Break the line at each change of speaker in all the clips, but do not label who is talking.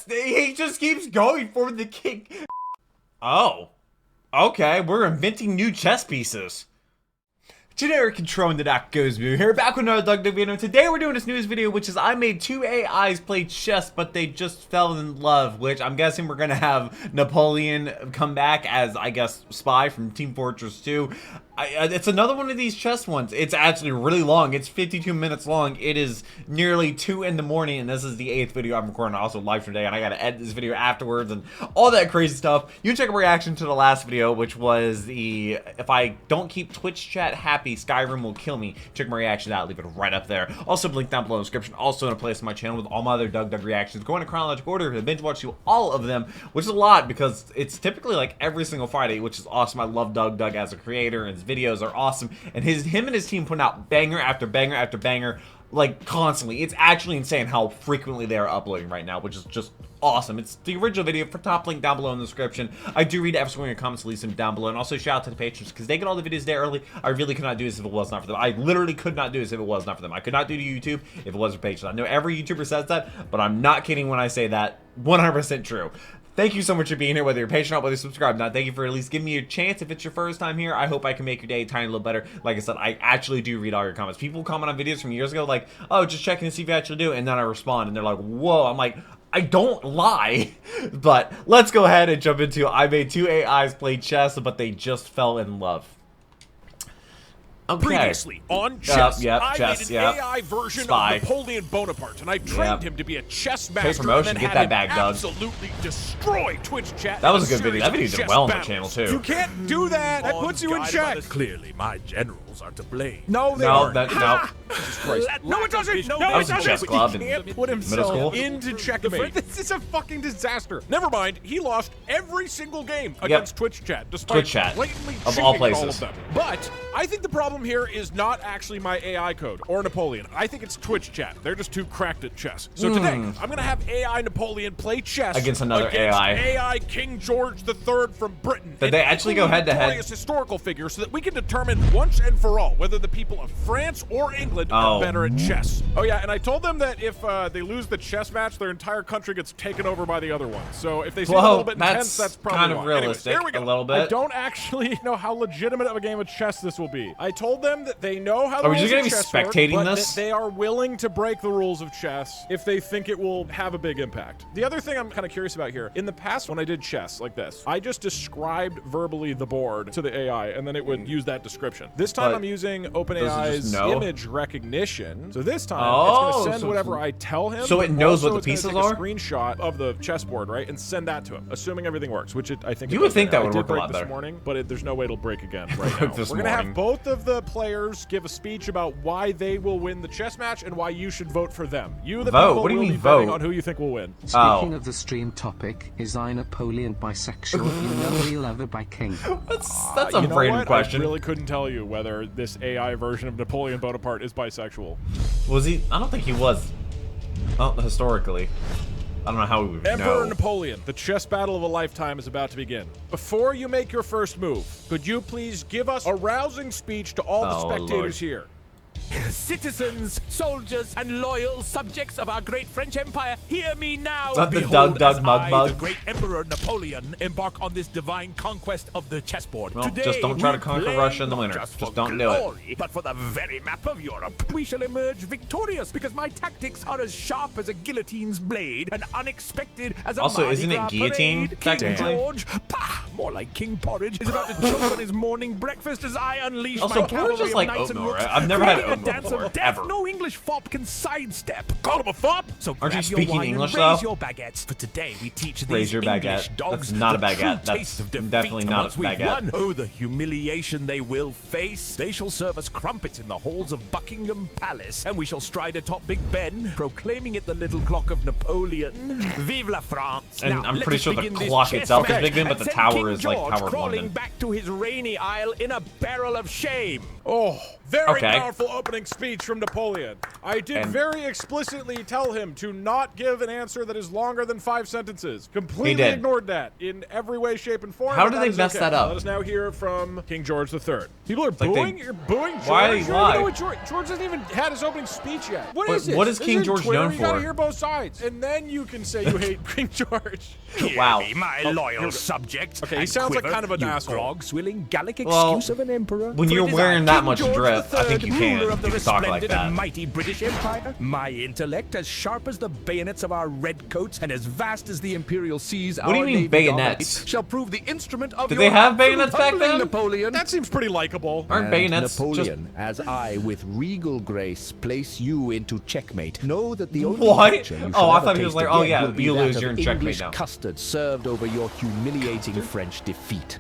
He just keeps going for the king. Oh. Okay, we're inventing new chess pieces. Generic Control in the Doc Goes Blue here, back with another DougDoug video. Today we're doing this news video, which is I made two AIs play chess, but they just fell in love, which I'm guessing we're gonna have Napoleon come back as, I guess, Spy from Team Fortress 2. It's another one of these chess ones. It's actually really long. It's 52 minutes long. It is nearly 2 in the morning, and this is the 8th video I'm recording, also live today, and I gotta edit this video afterwards and all that crazy stuff. You check a reaction to the last video, which was the if I don't keep Twitch chat happy, Skyrim will kill me. Check my reaction out, leave it right up there. Also, link down below in the description. Also in a place on my channel with all my other DougDoug reactions. Go in chronological order and binge watch you all of them, which is a lot because it's typically like every single Friday, which is awesome. I love DougDoug as a creator, and his videos are awesome, and him and his team putting out banger after banger after banger, like constantly. It's actually insane how frequently they are uploading right now, which is just awesome. It's the original video. For top link down below in the description. I do read every single one of your comments, leave them down below, and also shout out to the patrons because they get all the videos there early. I really could not do this if it was not for them. I literally could not do this if it was not for them. I could not do YouTube if it wasn't for patrons. I know every YouTuber says that, but I'm not kidding when I say that. 100% true. Thank you so much for being here, whether you're patient or not, whether you're subscribed or not. Thank you for at least giving me a chance if it's your first time here. I hope I can make your day a tiny little better. Like I said, I actually do read all your comments. People comment on videos from years ago like, oh, just checking to see if you actually do, and then I respond, and they're like, whoa. I'm like, I don't lie. But let's go ahead and jump into I made two AIs play chess, but they just fell in love. Okay.
Previously on chess, I
chess,
made an AI version
Spy.
of Napoleon Bonaparte, and I trained him to be a chess master
promotion,
and then
get
had
that
him
back, Doug.
absolutely destroy Twitch chat.
That was a good video. That video did well on the channel, too.
You can't do that. That puts you in check.
Clearly, my generals are to blame.
No, they aren't.
No.
No, it doesn't. No,
I was
it
in
doesn't.
chess club
He
in
can't put
middle school.
himself into checkmate. This is a fucking disaster. Never mind. He lost every single game against Twitch chat, despite blatantly
of all
cheating
places.
all of them. But I think the problem here is not actually my AI code or Napoleon. I think it's Twitch chat. They're just too cracked at chess. So today, I'm going to have AI Napoleon play chess
against another AI.
AI King George III from Britain.
Did they actually go head to head?
Historical figure so that we can determine once and for all whether the people of France or England are better at chess. Oh yeah, and I told them that if they lose the chess match, their entire country gets taken over by the other one. So if they seem a little bit intense, that's probably
kind of
why.
realistic.
Anyways, here we go.
A little bit.
I don't actually know how legitimate of a game of chess this will be. I told them that they know how the
Are we
rules
just gonna
of
be
chess
spectating
work, but
this?
that they are willing to break the rules of chess if they think it will have a big impact. The other thing I'm kind of curious about here, in the past when I did chess like this, I just described verbally the board to the AI, and then it would use that description. This time I'm using OpenAI's image recognition. So this time it's going to send whatever I tell him.
So it knows what the pieces
take
are?
a screenshot of the chessboard, right, and send that to him, assuming everything works, which I think
you would think that would work a lot
this
better.
morning, but there's no way it'll break again right now. We're going to have both of the players give a speech about why they will win the chess match and why you should vote for them. You, the people,
what do you
will
mean
be betting
vote?
on who you think will win.
Speaking of the stream topic, is I Napoleon bisexual? You know he love it by King.
That's a random question.
I really couldn't tell you whether this AI version of Napoleon Bonaparte is bisexual.
Was he? I don't think he was. Well, historically. I don't know how we would
Emperor
know.
Napoleon, the chess battle of a lifetime is about to begin. Before you make your first move, could you please give us a rousing speech to all the spectators here?
Citizens, soldiers, and loyal subjects of our great French Empire, hear me now.
Is that the
Behold,
DougDoug
as
mug
I,
mug?
the great Emperor Napoleon, embark on this divine conquest of the chessboard.
Well,
Today,
just don't try to
we
conquer
play
Russia in the
not
winter.
Just
Just
for
don't do it.
glory, but for the very map of Europe. We shall emerge victorious because my tactics are as sharp as a guillotine's blade and unexpected as a
Also,
Mardi
isn't it
Gras
guillotine,
parade.
technically?
King George, pah, more like King Porridge, is about to choke on his morning breakfast as I unleash
Also,
my
porridge
cavalry
is
of
like
knights and
oatmeal,
rooks,
right? I've never had
creating a
oatmeal
dance
before,
of death
ever.
no English fop can sidestep. Call him a fop? So
Aren't you
grab your
speaking
wine
English,
and raise
though?
your baguettes. For today, we teach
Raise
these
your
English
baguette.
dogs
That's not a
the true
baguette. That's
taste of defeat.
definitely not a
Once we've
baguette.
won, oh, the humiliation they will face. They shall serve us crumpets in the halls of Buckingham Palace, and we shall stride atop Big Ben, proclaiming it the little clock of Napoleon. Vive la France!
And
Now,
I'm
let
pretty
us
sure the
begin this
clock
chess
itself is
match
Big Ben, but
and
the
send
tower
King
is like
George
Tower of
crawling
London.
back to his rainy isle in a barrel of shame.
Oh, very
Okay.
powerful opening speech from Napoleon. I did
And-
very explicitly tell him to not give an answer that is longer than 5 sentences. Completely
did.
ignored that in every way, shape, and form.
How
but
did
that
they
is
mess
okay.
that up?
Let us now hear from King George III. People are
like they-
booing? You're booing George?
Why-
You don't
why?
even know what George hasn't even had his opening speech yet. What
But
is this?
what is
This
King
isn't
George
Twitter.
known
You gotta
for?
hear both sides. And then you can say you hate King George.
Wow.
Hear me, my loyal subject.
Okay, he
and
sounds like
quiver,
kind of an
you
asshole.
grog-swilling Gallic
Well,
excuse of an emperor.
when
For
you're
it is
wearing
I,
that
King
much
George
drip, I think
III,
you can.
ruler of the
You can talk like
resplendent
that.
and mighty British Empire. My intellect as sharp as the bayonets of our redcoats and as vast as the imperial seas.
What do you
our
mean
navy
bayonets?
dominates, shall prove the instrument of
Did
your
they have
absolute
bayonets back
humbling,
then?
Napoleon.
That seems pretty likable.
Aren't
And
bayonets
Napoleon, as I with regal grace place you into checkmate, know that the only
What?
torture you
Oh,
shall
I
ever
thought he was
taste
like, oh,
again
yeah,
will be
you
that
lose,
of
you're in checkmate
English
now.
custard served over your humiliating French defeat.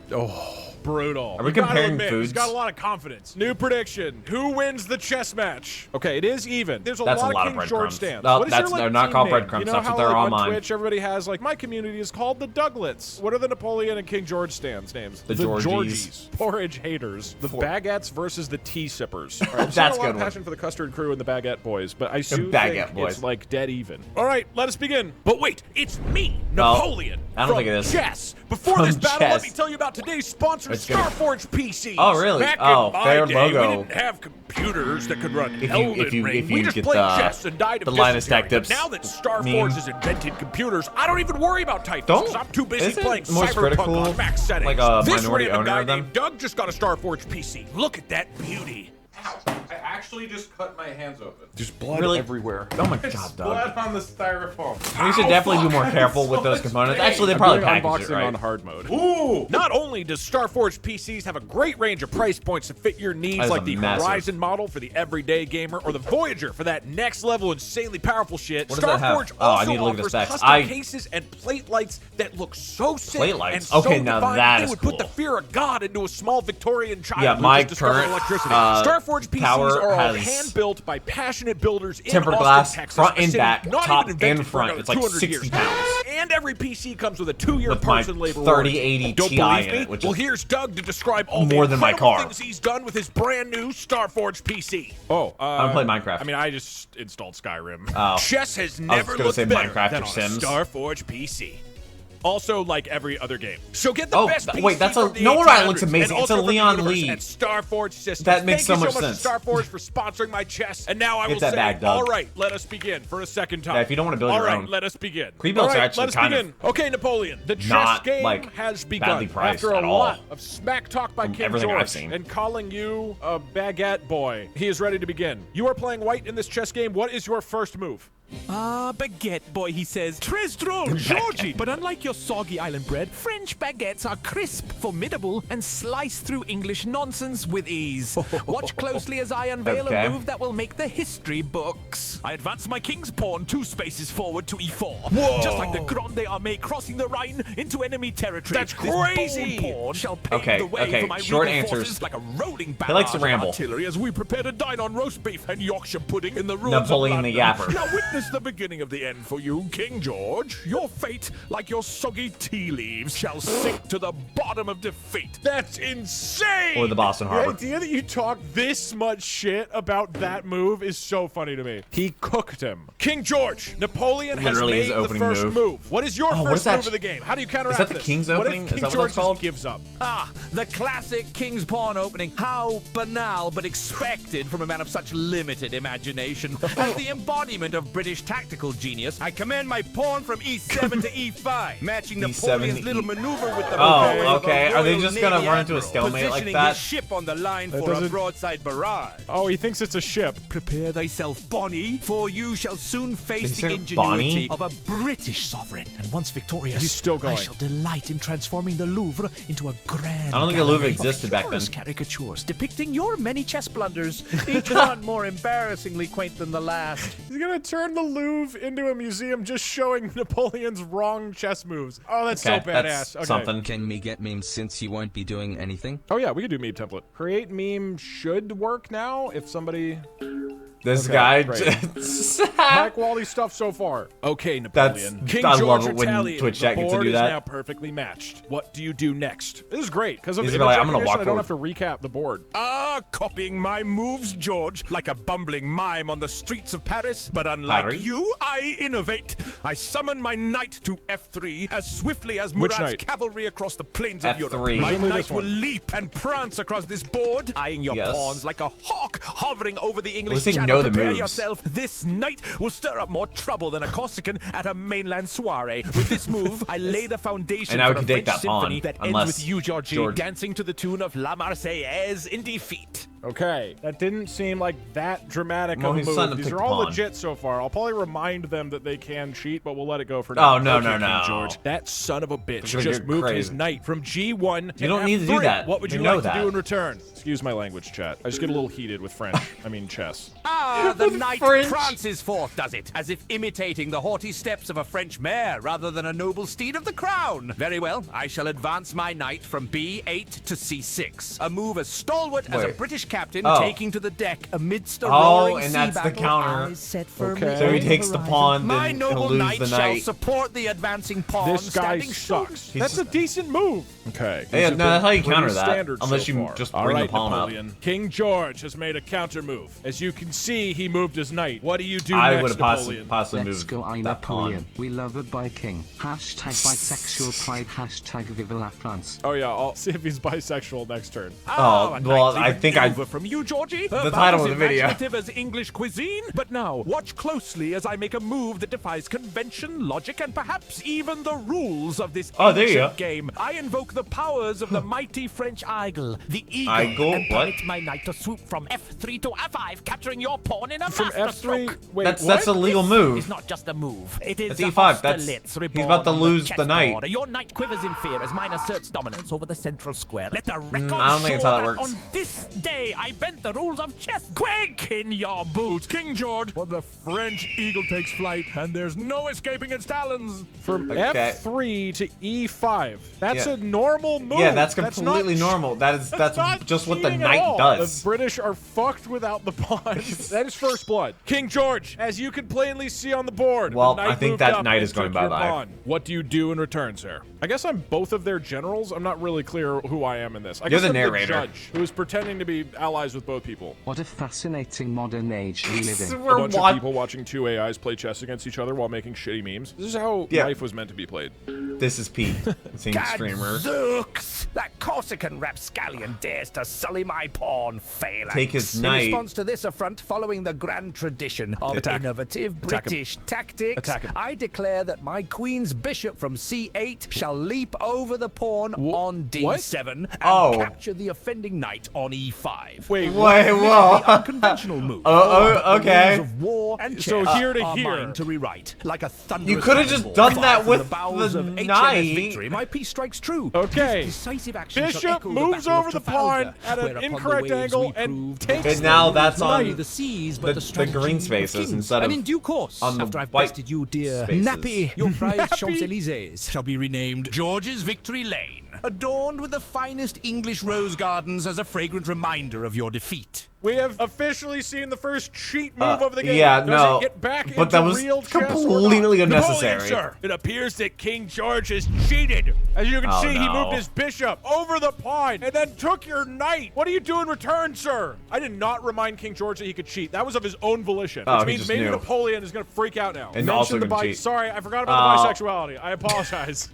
Brutal.
Are we
You gotta
comparing
admit,
foods?
He's got a lot of confidence. New prediction. Who wins the chess match? Okay, it is even. There's a
That's
lot
a lot
of
of
King George
breadcrumbs.
stands.
No,
What is
that's-
your,
they're not
team
called
name?
breadcrumbs.
You know
That's
how
what they're
like,
on
on
mine.
Twitch everybody has like my community is called the Douglets. What are the Napoleon and King George stands names?
The Georgies.
Porridge haters. The baguettes versus the tea sippers. All right, I'm
That's
seeing a lot
good
of
one.
passion for the custard crew and the baguette boys, but I do
baguette
think
boys.
it's like dead even. All right, let us begin. But wait, it's me,
No,
Napoleon.
I don't
from
think it is.
chess. Before
From
this battle,
chess.
let me tell you about today's sponsor,
It's good.
Starforge PCs.
Oh, really?
Back
Oh,
in my
fair
day,
logo.
we didn't have computers that could run
If you-
Elden
if you-
Ring.
if
We
you
just
get
played
the-
chess and died of
the Linus
dysentery.
Tech Tips
But now that Starforge
meme.
has invented computers, I don't even worry about typing
Don't-
because I'm too busy
isn't
playing
most
Cyberpunk
critical
on max settings.
like a
This
minority
random
owner
guy
of them?
named Doug just got a Starforge PC. Look at that beauty.
I actually just cut my hands open.
There's blood
Really?
everywhere.
Oh my god,
Blood
Doug.
on the styrofoam.
We should definitely be more careful with those components. Actually, they probably
I'm doing
package it
unboxing
right.
on hard mode.
Ooh!
Not only does Starforge PCs have a great range of price points to fit your needs,
That is
like the
massive.
Horizon model for the everyday gamer, or the Voyager for that next level insanely powerful shit,
What does that have?
Starforge
Oh, I
also
need to look at the
offers
specs.
custom cases and plate lights that look so sick
Plate lights?
and so
Okay, now
defined
that
they
is
would put the
cool.
fear of God into a small Victorian child
Yeah,
who
my
just discovered
current,
electricity.
tower
Starforge PCs are all
has
hand-built by passionate builders in
tempered
Austin,
glass,
Texas,
front
a
and
city
back,
not
top
even invented
and
for
front.
another
It's like
200
60
years.
pounds.
And every PC comes with a 2-year
With
parts
my
and labor
3080
warranty. Don't
Ti
believe
in
me?
it, which
Well,
is
here's Doug to describe all
more
the
than my
incredible
car.
things he's done with his brand new Starforge PC. Oh,
I don't play Minecraft.
I mean, I just installed Skyrim.
Oh.
Chess has
I was
never
gonna
looked
say
better
Minecraft
than
or
on
Sims.
a Starforge PC. Also, like every other game. So get the
Oh,
best PC
wait, that's a-
from the
no wonder it looks
1800s
amazing.
and
It's a
Ultra from the
Leon
universe
Lee.
and Starforge Systems.
That makes
Thank
so
you
much
much
sense.
to Starforge for sponsoring my chess. And now I
Get
will
that
say,
bag, Doug.
all right, let us begin for a second time.
Yeah, if you don't wanna build
All
your
right,
own.
let us begin.
Pre-builts
All
are
right,
actually
let us
kind of
begin. Okay, Napoleon, the chess
not,
game
like,
has
badly
begun.
priced
After a
at all.
lot of smack talk by King
everything I've
George
seen.
and calling you a baguette boy, he is ready to begin. You are playing white in this chess game. What is your first move?
Baguette boy, he says. Très drôle, Georgie. But unlike your soggy island bread, French baguettes are crisp, formidable, and slice through English nonsense with ease. Watch closely as I unveil
Okay.
a move that will make the history books. I advance my king's pawn 2 spaces forward to e4.
Whoa.
Just like the Grande Armée crossing the Rhine into enemy territory.
That's
This
crazy.
bold pawn shall pave
Okay,
the way
okay,
for my
short
regal
answers.
forces like a rolling
He likes to
barrage of
ramble.
artillery as we prepare to dine on roast beef and Yorkshire pudding in the ruins
Napoleon
of
the
London.
Yapper.
Now witness the beginning of the end for you, King George. Your fate, like your soggy tea leaves, shall sink to the bottom of defeat.
That's insane!
Or the Boston
The
Harbor.
idea that you talk this much shit about that move is so funny to me. He cooked him. King George, Napoleon has
Literally his
made the
opening
first
move.
move. What is your
Oh, what
first
is that?
move of the game? How do you counteract
Is that the
this?
King's
What
opening?
if King
Is that what
George
that's called?
just gives up?
Ah, the classic King's Pawn opening. How banal, but expected from a man of such limited imagination. As the embodiment of British tactical genius, I command my pawn from e7 to e5, matching
E7
Napoleon's
to
little
E-
maneuver with the
Oh,
power of a
okay. Are they
Royal
just gonna
Navy
run into a
admiral,
stalemate like
positioning
that?
his ship on the line
That
for a
doesn't-
broadside barrage.
Oh, he thinks it's a ship.
Prepare thyself, Bonnie, for you shall soon face
Did he
the
say
ingenuity
Bonnie?
of a British sovereign. And once victorious,
He's still going.
I shall delight in transforming the Louvre into a grand
I don't think the Louvre
gallery of
existed back then.
humorous caricatures depicting your many chess blunders, each one more embarrassingly quaint than the last.
He's gonna turn the Louvre into a museum just showing Napoleon's wrong chess moves. Oh, that's
Okay,
so badass.
that's
Okay.
something.
Can we get memes since you won't be doing anything?
Oh yeah, we could do meme template. Create meme should work now if somebody...
This
Okay,
guy.
great.
Just,
High quality stuff so far. Okay, Napoleon.
That's-
King
I
George
love it when
retaliated.
Twitch
The
chat gets to
board
do
is
that.
now perfectly matched. What do you do next? This is great because of
He's
the
gonna be like,
interject
I'm gonna
edition,
walk
I don't have to recap the board.
Copying my moves, George, like a bumbling mime on the streets of Paris. But unlike
Harry?
you, I innovate. I summon my knight to F3 as swiftly as
Which
Murat's
knight?
cavalry across the plains of
F3.
Europe. My
Presumably
knight
this
will
one.
leap and prance across this board, eyeing your
Yes.
pawns like a hawk hovering over the English
least they
Channel.
know the
Prepare
moves.
yourself. This knight will stir up more trouble than a Corsican at a mainland soiree. With this move, I lay the foundation
And now
for
we
a
can take
French
that pawn,
symphony that ends
unless
with you, Georgie,
George-
dancing to the tune of La Marseillaise in defeat.
Okay, that didn't seem like that dramatic
Well,
of a
he's letting
move.
him
These
take
are
the
all
pawn.
legit so far. I'll probably remind them that they can cheat, but we'll let it go for now.
Oh, no,
Okay,
no,
King
no.
George, that son of a bitch
You're
just
getting
moved his
crazy.
knight from G1 to
You don't need to do
F3.
that.
What would
We
you
know
like to
that.
do in return? Excuse my language, chat. I just get a little heated with French. I mean chess.
The knight
French.
prances forth, does it, as if imitating the haughty steps of a French mare rather than a noble steed of the crown. Very well, I shall advance my knight from B8 to C6, a move as stalwart as a
Wait.
British captain
Oh.
taking to the deck amidst a
Oh,
roaring
and
sea
that's the
battle.
counter.
Eyes set firmly
Okay.
So he
on the
takes the
horizon.
pawn,
My
then he'll
noble
lose
knight
the
shall
knight.
support the advancing pawn,
This guy
standing shoulder-
sucks. That's a decent move. Okay.
Yeah,
These
no,
have
that's how you
been pretty
counter that,
standard
unless
so
you
far.
just
All
bring the
right,
pawn up.
Napoleon. King George has made a counter move. As you can see, he moved his knight. What do you do
I
next,
would have
Napoleon?
possibly
Let's
moved
go I
that pawn.
Napoleon. We love it by King. Hashtag bisexual pride. Hashtag Vive la France.
Oh yeah, I'll see if he's bisexual next turn.
Oh,
a
well,
knightly
I think I-
maneuver from you, Georgie.
The
About
title
as
of the video.
imaginative as English cuisine. But now, watch closely as I make a move that defies convention, logic, and perhaps even the rules of this
Oh, there you
ancient
go.
game. I invoke the powers of the mighty French aigle, the eagle,
Aigle?
and
What?
permit my knight to swoop from F3 to F5, capturing your pawn in a
From F3.
masterstroke.
Wait,
That's a
what?
legal
It's
move.
not just a move. It is
That's
the
E5. That's-
Austerlitz
he's
reborn
about to
on
lose the
chessboard.
knight.
Your knight quivers in fear as mine asserts dominance over the central square. Let the record
I don't think
show
it's how that
that
works.
on this day I bent the rules of chess. Quake in your boots, King George.
Well, the French eagle takes flight, and there's no escaping its talons. From
Okay.
F3 to E5. That's
Yeah.
a normal move.
Yeah, that's
not
completely normal. That's
not
just what the
cheating at
knight
all.
does.
The British are fucked without the pawn. That is first blood. King George, as you can plainly see on the board.
Well,
the knight
I think
moved
that
up
knight
and
is going
took your
bye-bye.
pawn. What do you do in return, sir? I guess I'm both of their generals. I'm not really clear who I am in this. I
You're
guess
the
I'm
narrator.
the judge who is pretending to be allies with both people.
What a fascinating modern age we live in.
A
We're
bunch
wa-
of people watching two AIs play chess against each other while making shitty memes. This is how
Yeah.
life was meant to be played.
This is Pete, same streamer.
Gadzooks! That Corsican rapscallion dares to sully my pawn, phalanx.
Take his
In
knight.
response to this affront, following the grand tradition of
Attack.
innovative
Attack him.
British tactics,
Attack him.
I declare that my queen's bishop from C8 shall leap over the pawn on D7 and
Oh.
capture the offending knight on E5.
Wait,
Wait,
The
whoa.
unconventional move.
Oh,
The
okay.
rules of war and chess
So here to
are
here.
mine to rewrite. Like a thunderous
You could have just
cannonball
done
fired
that
from
with
the bowels
the
of HMS
knight.
Victory. My piece strikes true.
Okay.
This decisive action shall
Bishop
echo the
moves
Battle of
over the
Trafalgar,
pawn at an
whereupon the
incorrect
waves
angle
we
and
proved
takes
And now that's
not
on
only the seas, but
the
the strategy
green
of
spaces
kings.
instead
And
of
in due course,
on the
after I've
white
bested you, dear
spaces.
Nappy, your prized
Nappy.
Champs-Élysées shall be renamed George's Victory Lane, adorned with the finest English rose gardens as a fragrant reminder of your defeat.
We have officially seen the first cheat move of the game.
yeah,
Does
no,
it get back
but
into
that was
real chess or not?
completely unnecessary.
Napoleon, sir, it appears that King George has cheated. As you can
Oh,
see, he
no.
moved his bishop over the pawn and then took your knight. What do you do in return, sir? I did not remind King George that he could cheat. That was of his own volition.
Oh,
Which
he
means
just
maybe
knew.
Napoleon is going to freak out now.
And
Mention
also
the
gonna cheat.
Sorry, I forgot about the
Oh.
bisexuality. I apologize.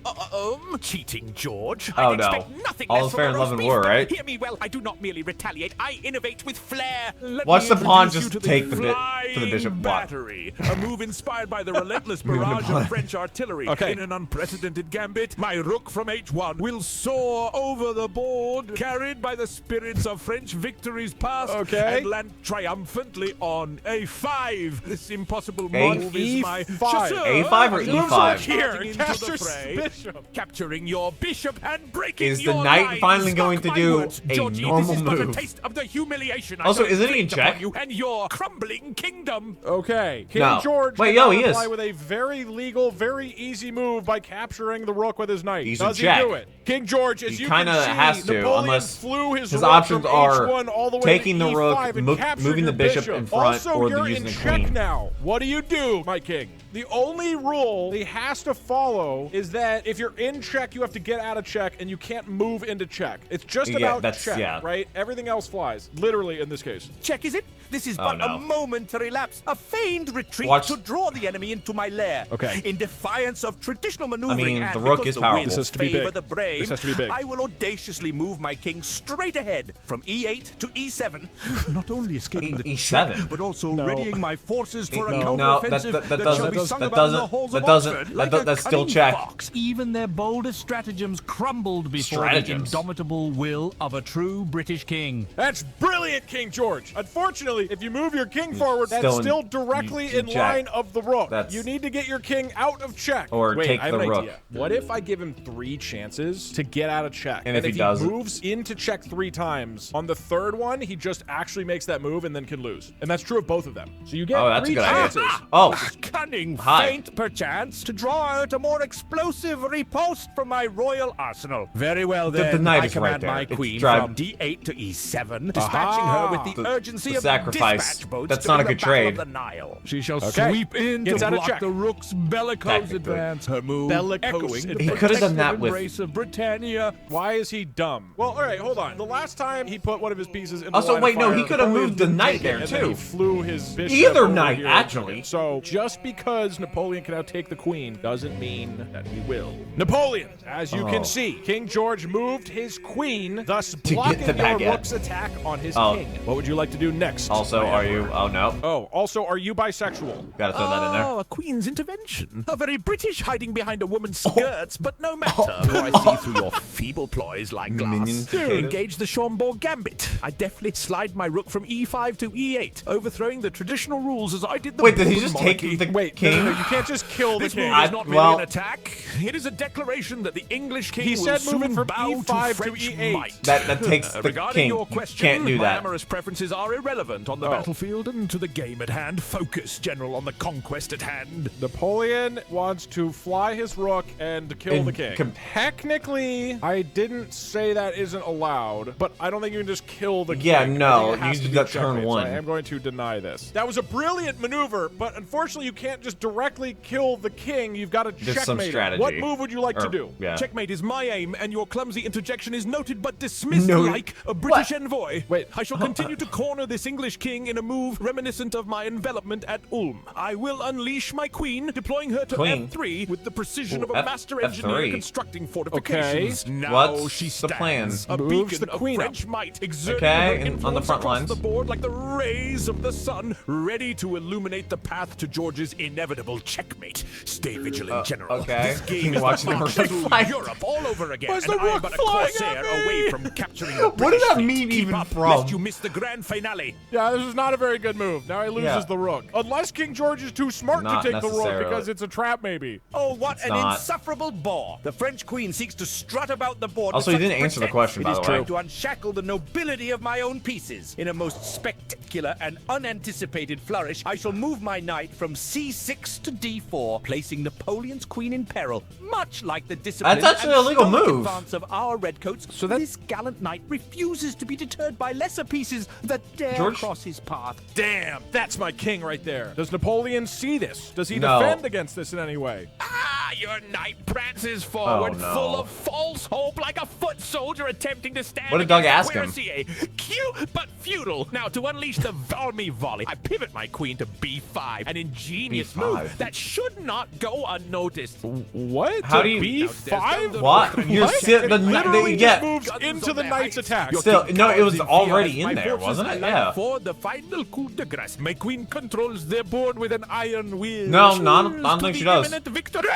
Cheating, George.
Oh,
I
no.
expect nothing
All
less
is
from
fair
a
in
roast
love and
beef,
war,
but
right?
Hear me well. I do not merely retaliate. I innovate with flair. Let
Watch
me
the pawn
introduce
just
you to
take the bit
flying
for the bishop. What?
battery, a move inspired by the relentless
Moving the
barrage
pawn.
of French artillery.
Okay.
In an unprecedented gambit, my rook from H1 will soar over the board, carried by the spirits of French victories past,
Okay.
and land triumphantly on A5. This impossible
A-
move is my
E5.
chasseur.
A5 or
Moves
E5?
Here,
charging into the
captures
fray,
bishop.
capturing your bishop and breaking
Is the
your
knight
lines.
finally going
Mark
to
my
do
words,
a
Georgie,
normal
this is but a
move?
taste of the humiliation I
Also,
shall
isn't he in
inflict upon
check?
You and your crumbling kingdom.
Okay, King
No.
George
Wait,
did
yo,
not
he is.
reply with a very legal, very easy move by capturing the rook with his knight.
He's
Does
in
he
check.
do it? King George, as
He
you can
kinda
see,
has to,
Napoleon
unless
flew his
his
rook
options
from
are
H1 all the way
taking
to
the rook,
E5 and capturing
moving the
your
bishop in front,
also,
or
you're
using
in
the
check
queen.
now. What do, my king? The only rule he has to follow is that if you're in check, you have to get out of check, and you can't move into check. It's just
Yeah,
about
that's-
check,
yeah.
right? Everything else flies, literally in this case.
Check, is it? This is
Oh,
but
no.
a momentary lapse, a feigned retreat
Watch-
to draw the enemy into my lair.
Okay.
In defiance of traditional maneuvering
mean,
and
the rook
because
is
the
powerful.
winds
This
has to be
favor
big.
the brave,
This has to be big.
I will audaciously move my king straight ahead from E8 to E7, not only escaping the
E7?
check, but also
No.
readying my forces for a
No.
counteroffensive
that
that
doesn't-
shall be sung
that
about in the
doesn't-
halls
that
of
doesn't-
Oxford
that
like
does-
a
that's still
cunning
check.
fox.
Even their boldest stratagems crumbled before the
Stratagems.
indomitable will of a true British king.
That's brilliant, King George. Unfortunately, if you move your king forward, that's
still
still
in-
directly
in
in
check.
line of the rook.
That's-
You need to get your king out of check.
Or
Wait,
take
I have
the
an
rook.
idea. What if I give him 3 chances to get out of check?
And if he doesn't?
moves into check 3 times, on the 3rd one, he just actually makes that move and then can lose. And that's true of both of them. So you get
Oh, that's a
3
good idea.
chances.
Oh,
Cunning
Hi.
feint, perchance, to draw out a more explosive riposte from my royal arsenal. Very well,
The
then.
knight
I
is right
command
there.
my
It's
queen
drive-
from D8 to E7, dispatching her with the,
The-
urgency
the
of
sacrifice.
dispatch boats
That's
to
not a
the
good
Battle
trade.
of the Nile.
She shall
Okay.
sweep in
Gets
to
out of
block
check.
the rook's bellicose
Technically.
advance. Her move
Bellicose
echoing the
advance.
He could have done
protective
that with-
embrace of Britannia.
Why is he dumb? Well, all right, hold on. The last time he put one of his pieces in the
Also,
line
wait,
of
no,
fire,
he could have
Napoleon
moved the
didn't
knight
take it,
there,
and then
too.
he flew his bishop
Either
over
knight,
here.
actually.
So just because Napoleon can now take the queen doesn't mean that he will. Napoleon, as you
Oh.
can see, King George moved his queen, thus
get
blocking
the
your
baguette.
rook's attack on his
Oh.
king. What would you like to do next?
also,
my
are
emperor?
you? Oh, no.
Oh, also, are you bisexual?
Gotta throw that in there.
Oh, a queen's intervention. A very British hiding behind a woman's skirts, but no matter. For I see through your feeble ploys like
Minion
glass.
king.
Engage the Schomburg gambit. I deftly slide my rook from E5 to E8, overthrowing the traditional rules as I did the
Wait, did he
Bourbon
just
monarchy.
take the
Wait,
king?
no, you can't just kill the
This
king.
move is not merely
well-
an attack. It is a declaration that the English king
He
will
said
soon
moving from
bow
E5
to
to
French
E8.
might.
That takes the
Regarding
king.
your
You
question,
can't do
my
that.
amorous preferences are irrelevant on the
Oh.
battlefield and to the game at hand. Focus, General, on the conquest at hand.
Napoleon wants to fly his rook and kill
And
the king.
com-
Technically, I didn't say that isn't allowed, but I don't think you can just kill the
Yeah,
king.
no,
I think it has
you
to
do
be
that turn
checkmate, so
one.
I am going to deny this. That was a brilliant maneuver, but unfortunately, you can't just directly kill the king. You've got to
There's some
checkmate him.
strategy.
What move would you like to
Or-
do?
Yeah.
Checkmate is my aim, and your clumsy interjection is noted but dismissed
Noted?
like a British
What?
envoy.
Wait.
I shall continue to corner this English king in a move reminiscent of my envelopment at Ulm. I will unleash my queen, deploying her to
Queen?
F3 with the precision
Ooh,
of a master engineer
F3.
constructing fortifications. Now
What's
she
the
stands,
plan?
a
Moves
beacon
the
of
queen up.
French might, exerting
Okay,
her
and on the
influence
front
across
lines.
the board like the rays of the sun, ready to illuminate the path to George's inevitable checkmate. Stay vigilant, General.
okay.
This game is
Watching the
march
rook
through
fly.
Europe all over again,
Why's
and
the
I am
rook
but a
flying
corsair
at me?
away from capturing the
What does
British
that
fleet.
mean
Keep
even
up,
from?
lest you miss the grand finale.
Yeah, this is not a very good move. Now he loses
Yeah.
the rook. Unless King George is too smart
Not
to take the rook
necessarily.
because it's a trap, maybe.
Oh, what
It's
an
not.
insufferable bore. The French queen seeks to strut about the board.
Also,
with
he
such
didn't answer the
pretense.
question,
It
by
is
the
trying
way.
to unshackle the nobility of my own pieces. In a most spectacular and unanticipated flourish, I shall move my knight from C6 to D4, placing Napoleon's queen in peril, much like the discipline
That's actually
and
a legal
stoic
move.
advance of our redcoats. So this gallant knight refuses to be deterred by lesser pieces that dare
George?
cross his path.
Damn, that's my king right there. Does Napoleon see this? Does he
No.
defend against this in any way?
Ah, your knight prances forward,
Oh, no.
full of false hope, like a foot soldier attempting to stand.
What did Doug
against
ask him?
cuirassier. Cute but futile. Now to unleash the Valmy volley, I pivot my queen to B5, an ingenious
B5.
move that should not go unnoticed.
What?
How
To
do you-
B5?
What? You're still
It
the
literally
yeah.
just moves
Guns
into
on
the
their
knight's
heights.
attack.
Your
Still,
king
no, it was
comes in
already
fear.
in
My
there,
forces
wasn't it?
align
Yeah.
For the final coup de grace, my queen controls their board with an iron wheel.
No, not- I
Cheers
don't
to
think she
the
does.
imminent victory.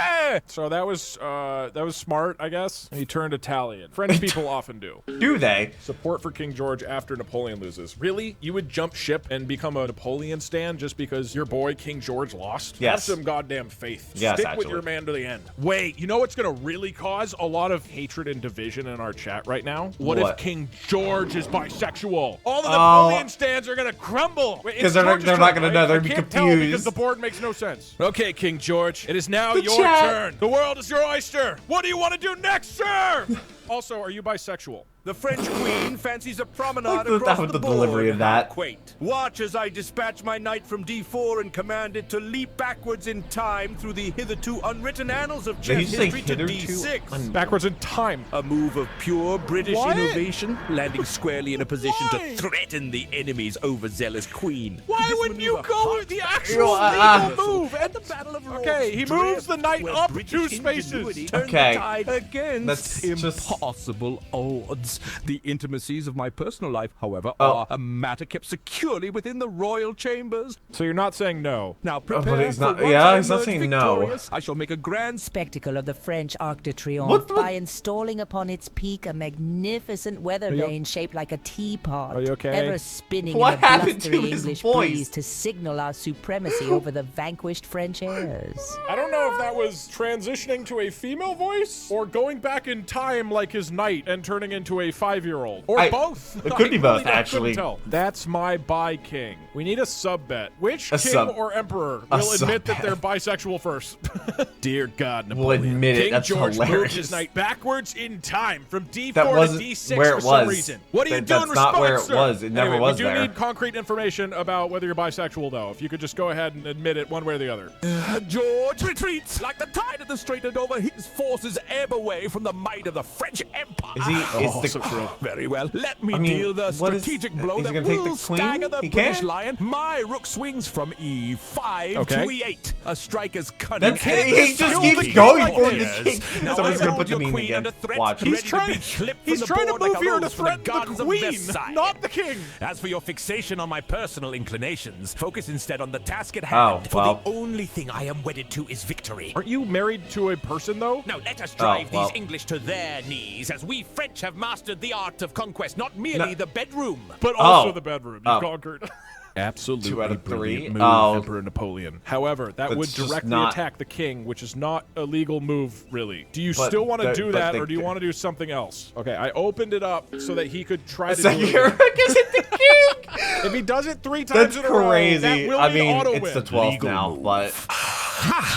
So that was smart, I guess. He turned Italian. French people often do.
Do they?
Support for King George after Napoleon loses. Really? You would jump ship and become a Napoleon stan just because your boy King George lost?
Yes.
Have some goddamn faith.
Yes,
Stick with
actually.
your man to the end. Wait, you know what's gonna really cause a lot of hatred and division in our chat right now? What if
What?
King George is bisexual? All the Napoleon stands are gonna crumble.
Because they're not gonna know. They're gonna be
I can't tell because
confused.
the board makes no sense. Okay, King George, it is now
The
your
chat.
turn. The world is your oyster. What do you want to do next, sir? Also, are you bisexual?
The French queen fancies a promenade
Like the-
across
with
the
the delivery
board.
of that.
How quaint. Watch as I dispatch my knight from D4 and command it to leap backwards in time through the hitherto unwritten annals of
Did
chess
he say
history to
hitherto
D6.
Backwards in time.
A move of pure British
What?
innovation, landing squarely in a position
Why?
to threaten the enemy's overzealous queen.
Why
This
wouldn't you
maneuver
go
harks
the
back
actual
to
legal move?
at the Battle of
Okay, he
Rhodes
moves the knight
where
up
British
2 spaces.
ingenuity turned
Okay.
the tide against
That's just...
Impossible odds. The intimacies of my personal life, however,
Oh.
are a matter kept securely within the royal chambers.
So you're not saying no.
Now
but
prepare
he's
for
not-
once
yeah,
I
he's not
emerge
saying no.
victorious. I shall make a grand
Spectacle of the French Arc de
What
Triomphe
the-
by installing upon its peak a magnificent weather
you-
vane shaped like a teapot,
Are you okay?
ever spinning
What
in a
happened to
blustery
his
English
voice?
breeze to signal our supremacy over the vanquished French heirs.
I don't know if that was transitioning to a female voice or going back in time like his knight and turning into a 5-year-old. Or both.
It could be
I
both,
really couldn't
actually.
tell. That's my bi king. We need a sub bet. Which
A
king
sub-
or emperor
a
will
sub
admit that
bet.
they're bisexual first? Dear God,
We'll
Napoleon.
admit it.
King
That's
George moved
hilarious.
his knight backwards in time from D4
That
to
wasn't
D6
where
for
it
some
was.
reason. What are you
That-
doing?
that's not where it
sir?
was. It never
Anyway,
was
we do
there.
need concrete information about whether you're bisexual, though. If you could just go ahead and admit it one way or the other.
George retreats like the tide of the Strait and over his forces ebb away from the might of the French Empire.
Is he... Is the...
Very well. Let me
I mean,
deal the
what is-
strategic blow
is he
that
gonna take the
will
queen?
stagger the
He
British
can?
lion. My rook swings from E5
Okay.
to E8. A striker's cunning.
That's...
and
He just keeps
skillful
going
like
for
this.
the king.
Now
Someone's
I
gonna
hold
put the
your
meme
queen
again.
under threat,
Watch.
ready
He's
to
trying,
be clipped
he's
from the
trying to
board like
move
a
here to
rose from
threaten
gardens
the
of
queen,
Versailles.
not the king.
As for your fixation on my personal inclinations, focus instead on the task at
Oh,
hand. For
well.
the only thing I am wedded to is victory.
Aren't you married to a person, though?
Now let us drive
well.
these English to their knees, as we French have mastered the art of conquest, not merely
No.
the bedroom.
But also
Oh.
the bedroom.
Oh.
You conquered. Absolutely
2 out of 3?
brilliant move,
Oh.
Emperor Napoleon. However, that
That's
would
just
directly
not-
attack the king, which is not a legal move, really. Do you
But
still want to
the-
do
but
that,
the-
or do you want to do something else? Okay, I opened it up so that he could try to
So
do it
your
again.
rook is at the king!
If he does it 3 times
That's
in a row,
crazy.
that will
I
be
mean,
auto
it's
win.
the 12th
Legal
now,
move.
but...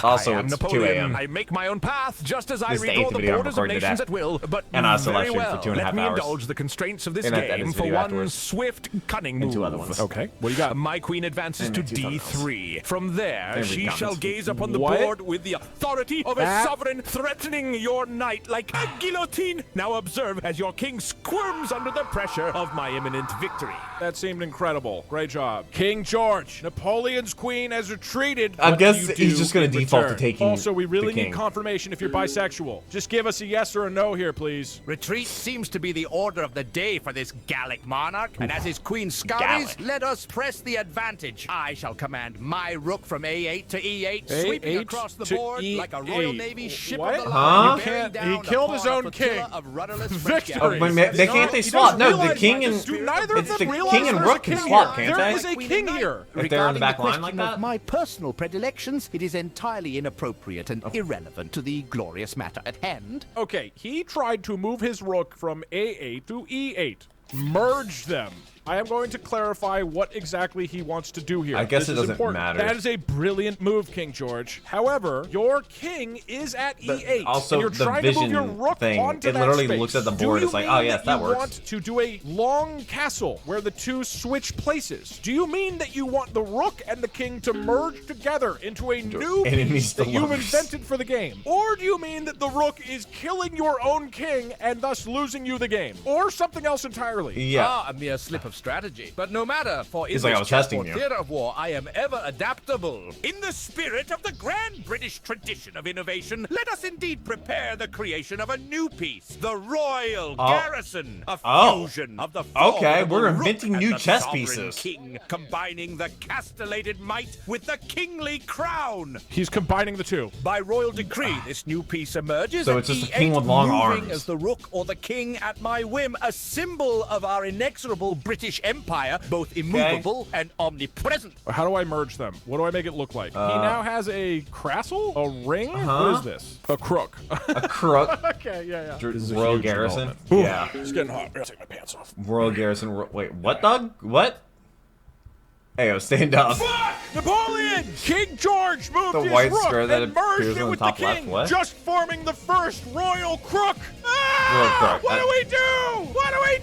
Also,
I am
it's 2
Napoleon.
a.m.
I make my own path, just as I
This is the
redraw
8th
the
video I'm
borders of
recording
nations
today.
at will. But
And I
very
live streamed for
well.
2.5
Let me
hours.
indulge the constraints of this
And I edit
game
this
for
video
one
afterwards.
swift, cunning
And
move.
2 other ones.
Okay, what do you got?
My queen advances
And
to
then 2
D3. From there,
There we
she
go.
shall gaze upon the
What?
board with the authority of a
That-
sovereign, threatening your knight like a guillotine. Now observe as your king squirms under the pressure of my imminent victory.
That seemed incredible. Great job. King George, Napoleon's queen has retreated.
I
What
guess
do you
he's
do
just gonna
in
default to
return?
taking
Also, we really
the
need
king.
confirmation if you're bisexual. Just give us a yes or a no here, please.
Retreat seems to be the order of the day for this Gallic monarch, and as his queen scurries,
Gallic.
let us press the advantage. I shall command my rook from A8 to E8, sweeping
A8
across the
to
board like a Royal
E8.
Navy ship
What?
of the
Huh?
line,
He
bearing
can't-
down
he killed his
upon a
own
flotilla
king.
of rudderless French
Victory.
galleys.
But they can't they
He
swap?
doesn't
No, the
realize
king
that.
and...
Do neither of
It's
them
the
realize
king and
there's a
rook can
king
swap,
here?
can't
There
they?
is a king here.
If they're in the back line
Regarding
like
question
that?
of my personal predilections, it is entirely inappropriate and irrelevant to the glorious matter at hand.
Okay, he tried to move his rook from A8 to E8. Merge them. I am going to clarify what exactly he wants to do here.
I guess
This
it
is
doesn't
important.
matter.
That is a brilliant move, King George. However, your king is at E8.
also,
and you're
the
trying to move
vision
your rook
thing,
onto
it
that
literally
space.
looks at the
Do
board,
you
it's like,
mean
oh, yes, that
you
works.
want to do a long castle where the two switch places? Do you mean that you want the rook and the king to merge together into a new
enemies
piece
to
that you've
lovers.
invented for the game? Or do you mean that the rook is killing your own king and thus losing you the game? Or something else entirely?
Yeah.
Ah, a mere slip of strategy. But no matter, for in
He's like,
this
I was testing
chessboard
you.
theater of war, I am ever adaptable.
In the spirit of the grand British tradition of innovation, let us indeed prepare the creation of a new piece, the Royal Garrison, a fusion of the
Okay,
formidable
we're
rook
inventing
and
new
the
chess
sovereign
pieces.
king, combining the castellated might with the kingly crown.
He's combining the two.
By royal decree, this new piece emerges.
So
at
it's just a
E8,
king with long
moving
arms.
as the rook or the king at my whim, a symbol of our inexorable British
British Empire, both immovable and omnipresent.
How do I merge them? What do I make it look like? He now has a castle, a ring. What is this? A crook.
A crook.
Okay, yeah.
This is Royal Garrison.
Ooh,
Yeah.
It's getting hot. I gotta take my pants off.
Royal Garrison. Wait, what, Doug? What? Hey, yo, stand up.
Napoleon! King George moved
The
his
white
rook
square that
and merged
appears
it
on the
with
top
the
left,
king,
what?
just forming the first royal crook.
Royal crook.
What do we do? What do we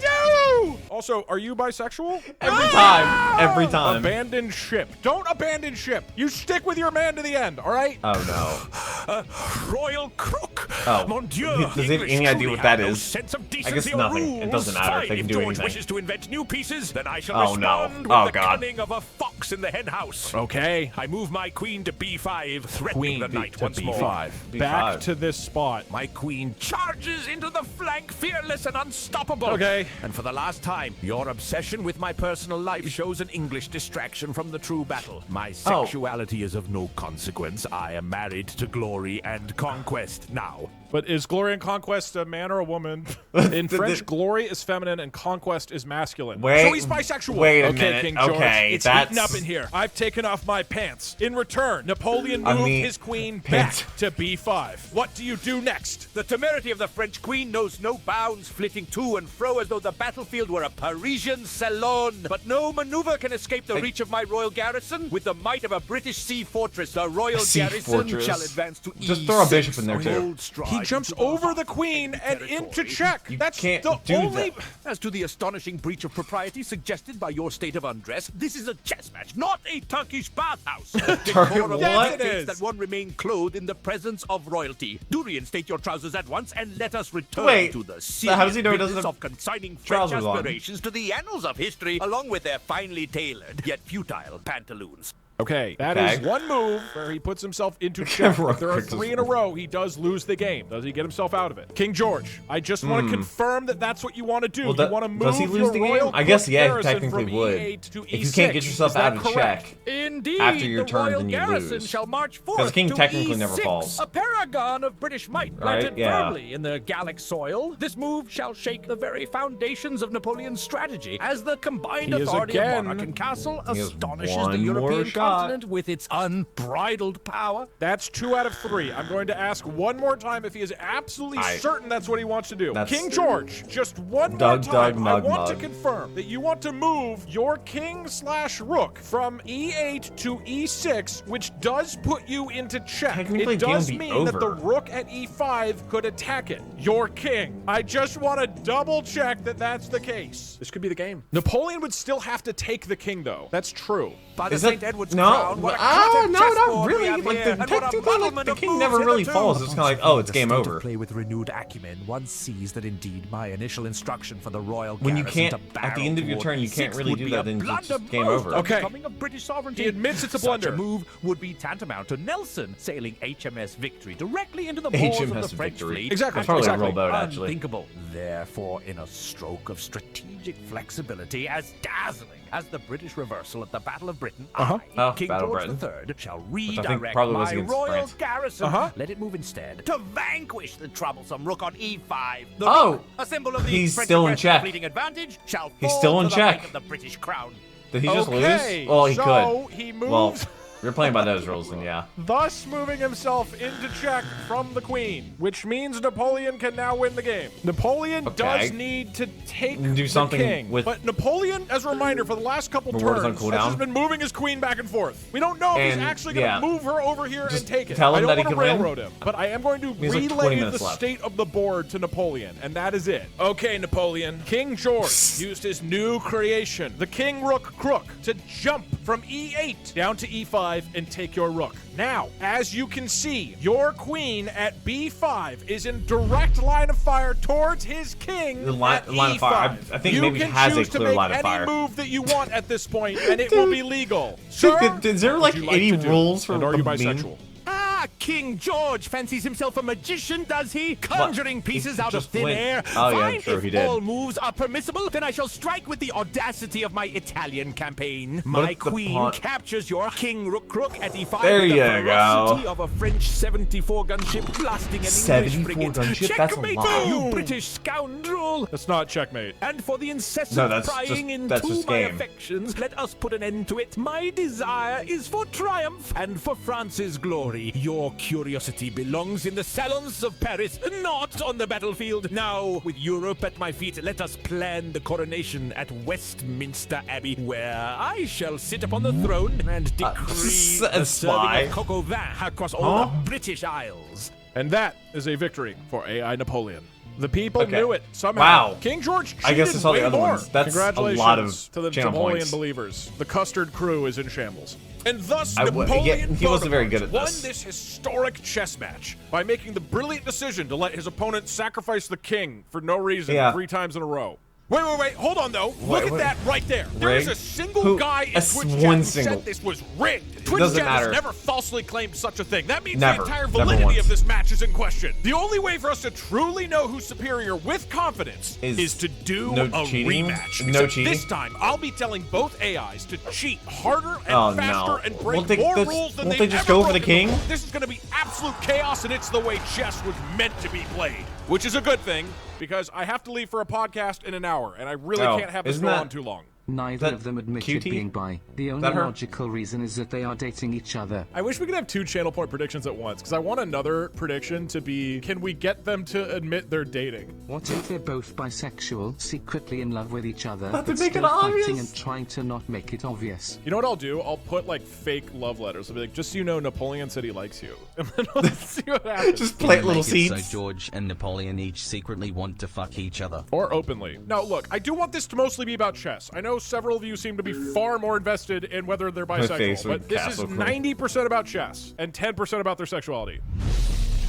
do? Also, are you bisexual?
Every time. Every time.
Abandon ship. Don't abandon ship. You stick with your man to the end, all right?
Oh,
Royal crook.
Oh.
Mon Dieu.
Does he have
English
any idea
truly
what that
have no
is?
sense of
I
decency
guess
or
nothing. It
rules.
doesn't matter if
Fine,
they can do
George
anything.
wishes to invent new pieces, then I shall
Oh, no.
respond with
Oh,
the
God.
cunning of a fox in the hen house.
Okay.
I move my queen to b5, threatening
Queen
the knight
to
once more.
B5.
B5.
Back to this spot.
My queen charges into the flank, fearless and unstoppable.
Okay.
And for the last time, your obsession with my personal life shows an English distraction from the true battle. My sexuality is of no consequence. I am married to glory and conquest now.
But is glory and conquest a man or a woman? In French, glory is feminine and conquest is masculine.
Wait,
So he's bisexual.
wait a
okay,
minute.
King George.
Okay,
it's
that's-
heating up in here. I've taken off my pants. In return, Napoleon moved his queen
pants.
back to B5. What do you do next?
The temerity of the French queen knows no bounds, flitting to and fro as though the battlefield were a Parisian salon. But no maneuver can escape the reach of my royal garrison. With the might of a British sea fortress, the royal
Sea
garrison
fortress.
shall advance to
Just
E6.
throw a bishop in there, too.
Bold stride
He jumps
into the
over
heart
the
of
queen and into
territory.
check.
You
That's
can't
the
do
only...
that.
As to the astonishing breach of propriety suggested by your state of undress, this is a chess match, not a Turkish bathhouse. Decorum
What?
dictates that one remain clothed in the presence of royalty. Do reinstate your trousers at once and let us return
Wait,
to the
so how does he know he
serious
doesn't
business
have
of consigning French
trousers on?
aspirations to the annals of history, along with their finely tailored yet futile pantaloons.
Okay, that
Okay.
is one move where he puts himself into check.
Royal
If there are
Princess
3 in a row, he does lose the game. Does he get himself out of it? King George, I just want to confirm that that's what you want to do.
Well,
you want to move
does he lose
your
the
royal
game? I guess,
cook
yeah, he
garrison
technically
from
would.
E8 to
If you
E6.
can't get yourself
Is that
out of
correct?
check
Indeed,
after your
the
turn,
royal
then you
garrison
lose.
shall march forth
'Cause king
to
technically
E6,
never falls.
a paragon of British might,
Right,
planted
yeah.
firmly in the Gallic soil. This move shall shake the very foundations of Napoleon's strategy, as the combined
He is
authority
again-
of monarch and castle
He has
astonishes
one
the
more
European
shot.
continent with its unbridled power.
That's 2 out of 3. I'm going to ask one more time if he is absolutely certain that's what he wants to do.
That's-
King George, just one more
Doug,
time.
Doug,
I
Mug,
want to
Mug.
confirm that you want to move your king/rook from E8 to E6, which does put you into check.
Technically,
It
the game
does
would be
mean that the
over.
rook at E5 could attack it. Your king. I just want to double check that that's the case. This could be the game. Napoleon would still have to take the king, though. That's true.
By the
Is
St.
that
Edward's
no?
crown, what a
No,
cluttered
not
chessboard we
really.
have
Like
here,
the
and what a
technically, like
muddlement
the
of
king
moves
never really
hitherto.
falls. It's kind of like, oh, it's game over.
Play with renewed acumen. One sees that indeed my initial instruction for the royal
When you
garrison
can't,
to
at the end of your
barrel
turn, you
toward
can't
E6
really
would
do
be
that.
a
Then it's just game
Blunderbuss
over.
Okay.
Coming of British sovereignty.
He admits it's a
Such
blunder.
a move would be tantamount to Nelson sailing HMS Victory directly into the paws of the
HMS
French
Victory.
fleet.
Exactly.
That's probably
exactly.
a rowboat, actually.
Unthinkable. Therefore, in a stroke of strategic flexibility as dazzling as the British reversal at the Battle of Britain,
Uh-huh.
Oh,
King
Battle of
George
Britain.
III shall
I think
redirect
probably was
my
against
royal
France.
garrison.
Uh-huh.
Let it move instead to vanquish the troublesome rook on E5. The
Oh,
rook, a symbol of the
he's
French
still in
aggressive
check.
fleeting advantage, shall
He's
fall
still in
to the
check.
rank of the British crown.
Did he just
Okay,
lose? Well, he
so
could.
he
Well,
moves-
you're playing by those rules, then yeah.
thus moving himself into check from the queen, which means Napoleon can now win the game. Napoleon
Okay.
does need to take
Do something
the king,
with-
but Napoleon, as a reminder, for the last couple
Rewards on
turns, has
cooldown.
just been moving his queen back and forth. We don't know if
And,
he's actually going to
yeah.
move her over here
Just
and take it.
tell him
I don't
that he
want to
can win.
railroad him, but I am going to
He has like 20
relay
minutes
the
left.
state of the board to Napoleon, and that is it. Okay, Napoleon. King George used his new creation, the King Rook Crook, to jump from E8 down to E5 and take your rook. Now, as you can see, your queen at B5 is in direct line of fire towards his king
The line-
at
line
E5.
of fire. I think
you
maybe
can
has a
choose to
clear
make
line of
any
fire.
move that you want at this point, and it will be legal. Sir,
Is there
what
like
would you
any
to do?
rules for
And are
the
you
meme?
bisexual?
Ah,
King George fancies himself a magician, does he? Conjuring pieces out of
just
thin
went-
air.
Oh, yeah,
Fine,
true,
if
he did.
all moves are permissible, then I shall strike with the audacity of my Italian campaign.
But
My
the
queen
pawn-
captures your King Rook at E5
There
with the
you
ferocity
go.
of a French 74 gunship blasting an
74
English frigate.
gunship? That's a
Checkmate,
lot.
you British scoundrel!
That's not checkmate.
And for the incessant
No, that's
prying
just-
into
that's just
my
game.
affections, let us put an end to it. My desire is for triumph and for France's glory. Your curiosity belongs in the salons of Paris, not on the battlefield. Now, with Europe at my feet, let us plan the coronation at Westminster Abbey, where I shall sit upon the throne and decree the
spy.
serving of coq au vin across all the British Isles.
And that is a victory for AI Napoleon. The people
Okay.
knew it somehow.
Wow.
King George cheated
I guess I saw the
way
other
more.
ones. That's a lot of
Congratulations to the
channel
Napoleon
points.
believers. The custard crew is in shambles. And thus,
Yeah,
Napoleon
he wasn't very good
Bonaparte
at
won
this.
this historic chess match by making the brilliant decision to let his opponent sacrifice the king for no reason
Yeah.
3 times in a row. Wait. Hold on, though.
Wait,
Look at that right there. There is a
Rigged?
single
Who-
guy in
a
Twitch
one
chat who
single.
said this was rigged. Twitch
Doesn't
chat
matter.
has never falsely claimed such a thing. That means
Never.
the entire
Never
validity
once.
of this match is in question. The only way for us to truly know who's superior with confidence is to do
no
a
cheating?
rematch.
No
Except
cheating?
This time, I'll be telling both AIs to cheat harder and
Oh,
faster
no.
and break
Won't they-
more
this-
rules than
won't
they've
they just
ever
go for the
broken
king?
before. This is going to be absolute chaos, and it's the way chess was meant to be played, which is a good thing because I have to leave for a podcast in an hour, and I really
Oh,
can't have this
isn't
go
that-
on too long.
Neither
That
of them admitted
cutie?
being bi. The only
That her?
logical reason is that they are dating each other.
I wish we could have 2 channel point predictions at once, because I want another prediction to be, can we get them to admit they're dating?
What if they're both bisexual, secretly in love with each other,
Have to
but
make it
still fighting
obvious.
and trying to not make it obvious?
You know what I'll do? I'll put like fake love letters. I'll be like, just so you know, Napoleon said he likes you. And then we'll see what happens.
Just plant little
Make it so
seeds.
George and Napoleon each secretly want to fuck each other.
Or openly. Now, look, I do want this to mostly be about chess. I know several of you seem to be far more invested in whether they're
face
bisexual,
with
but this is
Castle Queen.
90% about chess and 10% about their sexuality.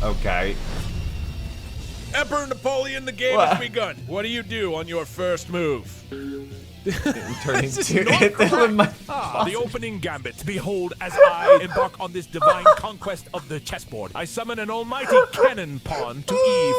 Okay.
Emperor Napoleon, the game
What?
has begun. What do you do on your first move?
Turning
This is
to
not
hit them with my
The opening gambit. Behold, as I embark on this divine conquest of the chessboard, I summon an almighty cannon pawn to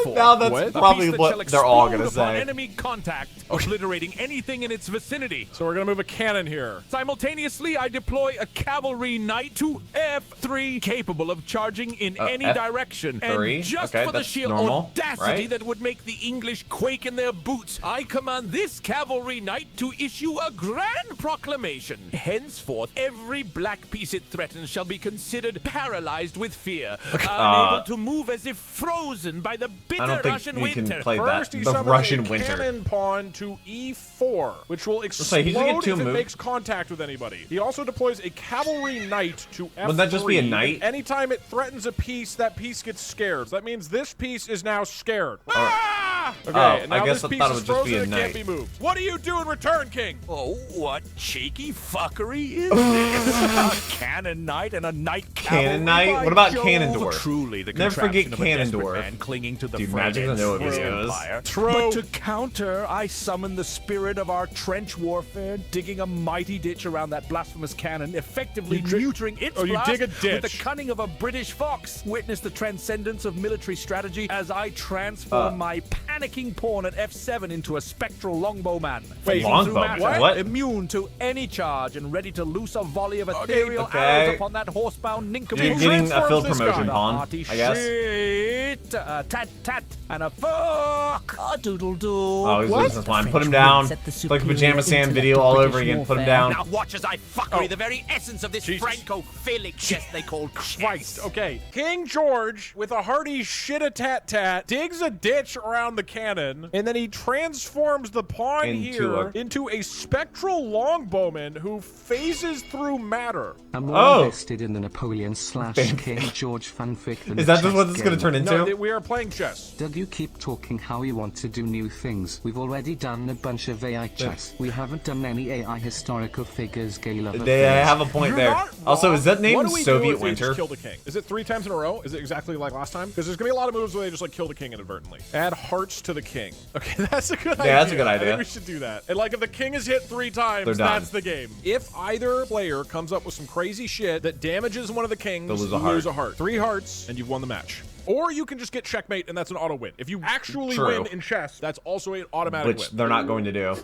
E4.
Now that's
What?
A
probably
piece that shall
what they're all
explode
gonna
upon
say.
enemy contact, obliterating anything in its vicinity.
So we're gonna move a cannon here.
Simultaneously, I deploy a cavalry knight to F3, capable of charging in any
F3?
direction. And just
Okay,
for the
that's
sheer
normal,
audacity
right?
that would make the English quake in their boots, I command this cavalry knight to issue a grand proclamation. Henceforth, every black piece it threatens shall be considered paralyzed with fear, unable to move as if frozen by the bitter
I don't think
Russian
we can
winter.
play
First,
that.
he
The
summons
Russian
a
winter.
cannon pawn to E4, which will
say, he's gonna
explode
get 2
if it
moves.
makes contact with anybody. He also deploys a cavalry knight to F3.
Wouldn't that just be a knight?
And anytime it threatens a piece, that piece gets scared. So that means this piece is now scared. Ah! Okay,
Oh,
and
I
now
guess
this
I
piece
thought it
is
would just be
frozen
a
and can't
knight.
be moved. What do you do in return, King?
Oh, what cheeky fuckery is this? A cannon knight and a knight cavalry.
Cannon knight?
By
What about
Jove.
Cannondor?
Truly, the
Never forget
contraption of a desperate
Cannondor.
man clinging to the
Dude,
frame
Magic
end
the Noah
of his
videos.
empire.
True.
But to counter, I summon the spirit of our trench warfare, digging a mighty ditch around that blasphemous cannon, effectively neutering its
you
blast
dig a
with
ditch.
the cunning of a British fox. Witness the transcendence of military strategy as I transform my panicking pawn at F7 into a spectral longbowman.
Wait,
Phasing through
longbow?
matter,
What?
Immune to any charge and ready to loose a volley of
Okay,
ethereal
okay.
arrows upon that horsebound nincompoop.
You're getting a
transforms
field
this
promotion
guy?
pawn,
Hearty
I guess.
shit, a tat tat, and a fuck.
A doodle doo.
Oh, he's
What?
losing his mind.
The
Put him
French
down.
wins at the
Like
superior
Pajama Sam
intellect
video
of
all over
British
again. Put him
warfare.
down.
Now watch as I fuckery the very essence of this
Jesus.
Franco-Philic chess they call
Christ. Okay. King George, with a hearty shit-a-tat-tat, digs a ditch around the cannon, and then he transforms the pawn into a spectral longbowman who phases through matter.
I'm more
Oh.
invested in the Napoleon / King George fanfic than
Is
the
that just what
chess
this is going to
game.
turn into?
No, we are playing chess.
Doug, you keep talking how you want to do new things. We've already done a bunch of AI chess. We haven't done any AI historical figures, gala
They have a point
You're
there.
not
Also,
wrong.
is that
What
named
do we do
Soviet
if we just
Winter?
kill the king? Is it 3 times in a row? Is it exactly like last time? Because there's gonna be a lot of moves where they just like kill the king inadvertently. Add hearts hearts to the king. Okay, that's a good idea.
Yeah, that's a good
I
idea.
think we should do that. And like, if the king is hit 3 times,
done.
that's the game. If either player comes up with some crazy shit that damages one of the kings,
They'll
you lose a heart. 3 hearts, and you've won the match. Or you can just get checkmate, and that's an auto win. If you actually win in chess, that's also an automatic win.
Which they're not going to do.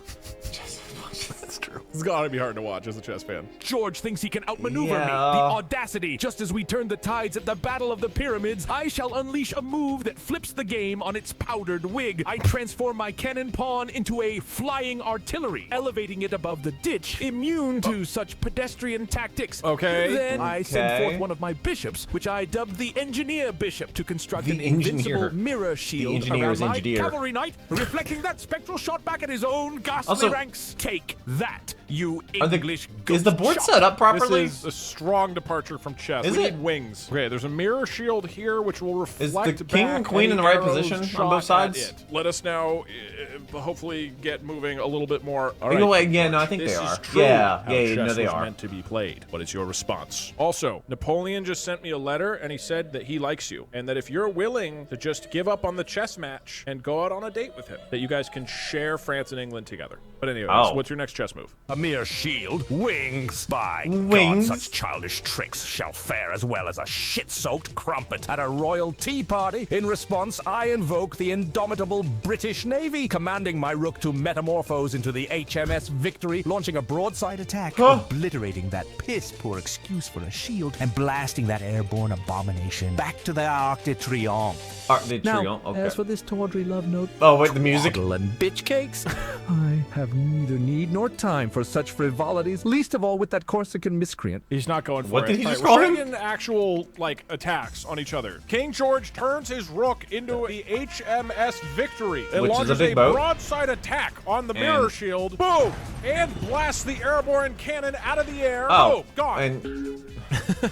That's true. It's gotta be hard to watch as a chess fan.
George thinks he can outmaneuver me. The audacity. Just as we turn the tides at the Battle of the Pyramids, I shall unleash a move that flips the game on its powdered wig. I transform my cannon pawn into a flying artillery, elevating it above the ditch, immune to such pedestrian tactics.
Okay.
Then I send forth one of my bishops, which I dubbed the Engineer Bishop, to construct an invincible mirror shield around my cavalry knight, reflecting that spectral shot back at his own ghastly ranks. Take that, you English ghost.
Is the board set up properly?
This is a strong departure from chess.
Is
we
it?
need wings. Okay, there's a mirror shield here which will reflect
Is the king and queen in the right position on both sides?
Let us now hopefully get moving a little bit more. All
right.
right.
Yeah, no, I think
this
they are.
Is true
Yeah,
how
yeah,
chess
no, they
was
are.
meant to be played. What is your response? Also, Napoleon just sent me a letter and he said that he likes you and that if you're willing to just give up on the chess match and go out on a date with him, that you guys can share France and England together. But anyways, what's your next chess move?
A mere shield. Wings. By
Wings?
God, such childish tricks shall fare as well as a shit-soaked crumpet at a royal tea party. In response, I invoke the indomitable British Navy, commanding my rook to metamorphose into the HMS Victory, launching a broadside attack, obliterating that piss-poor excuse for a shield, and blasting that airborne abomination back to the Arc de Triomphe.
Arc de
Now,
Triomphe, okay.
as for this tawdry love note,
oh wait, the music
and bitch cakes, I have neither need nor time for such frivolities, least of all with that Corsican miscreant.
He's not going for
what
it.
Did he just
we're
call
starting
him?
in actual, like, attacks on each other. King George turns his rook into the HMS Victory. It
Which is
launches
a big boat.
broadside attack on the mirror shield. Boom! And blasts the airborne cannon out of the air. Boom! Gone.
And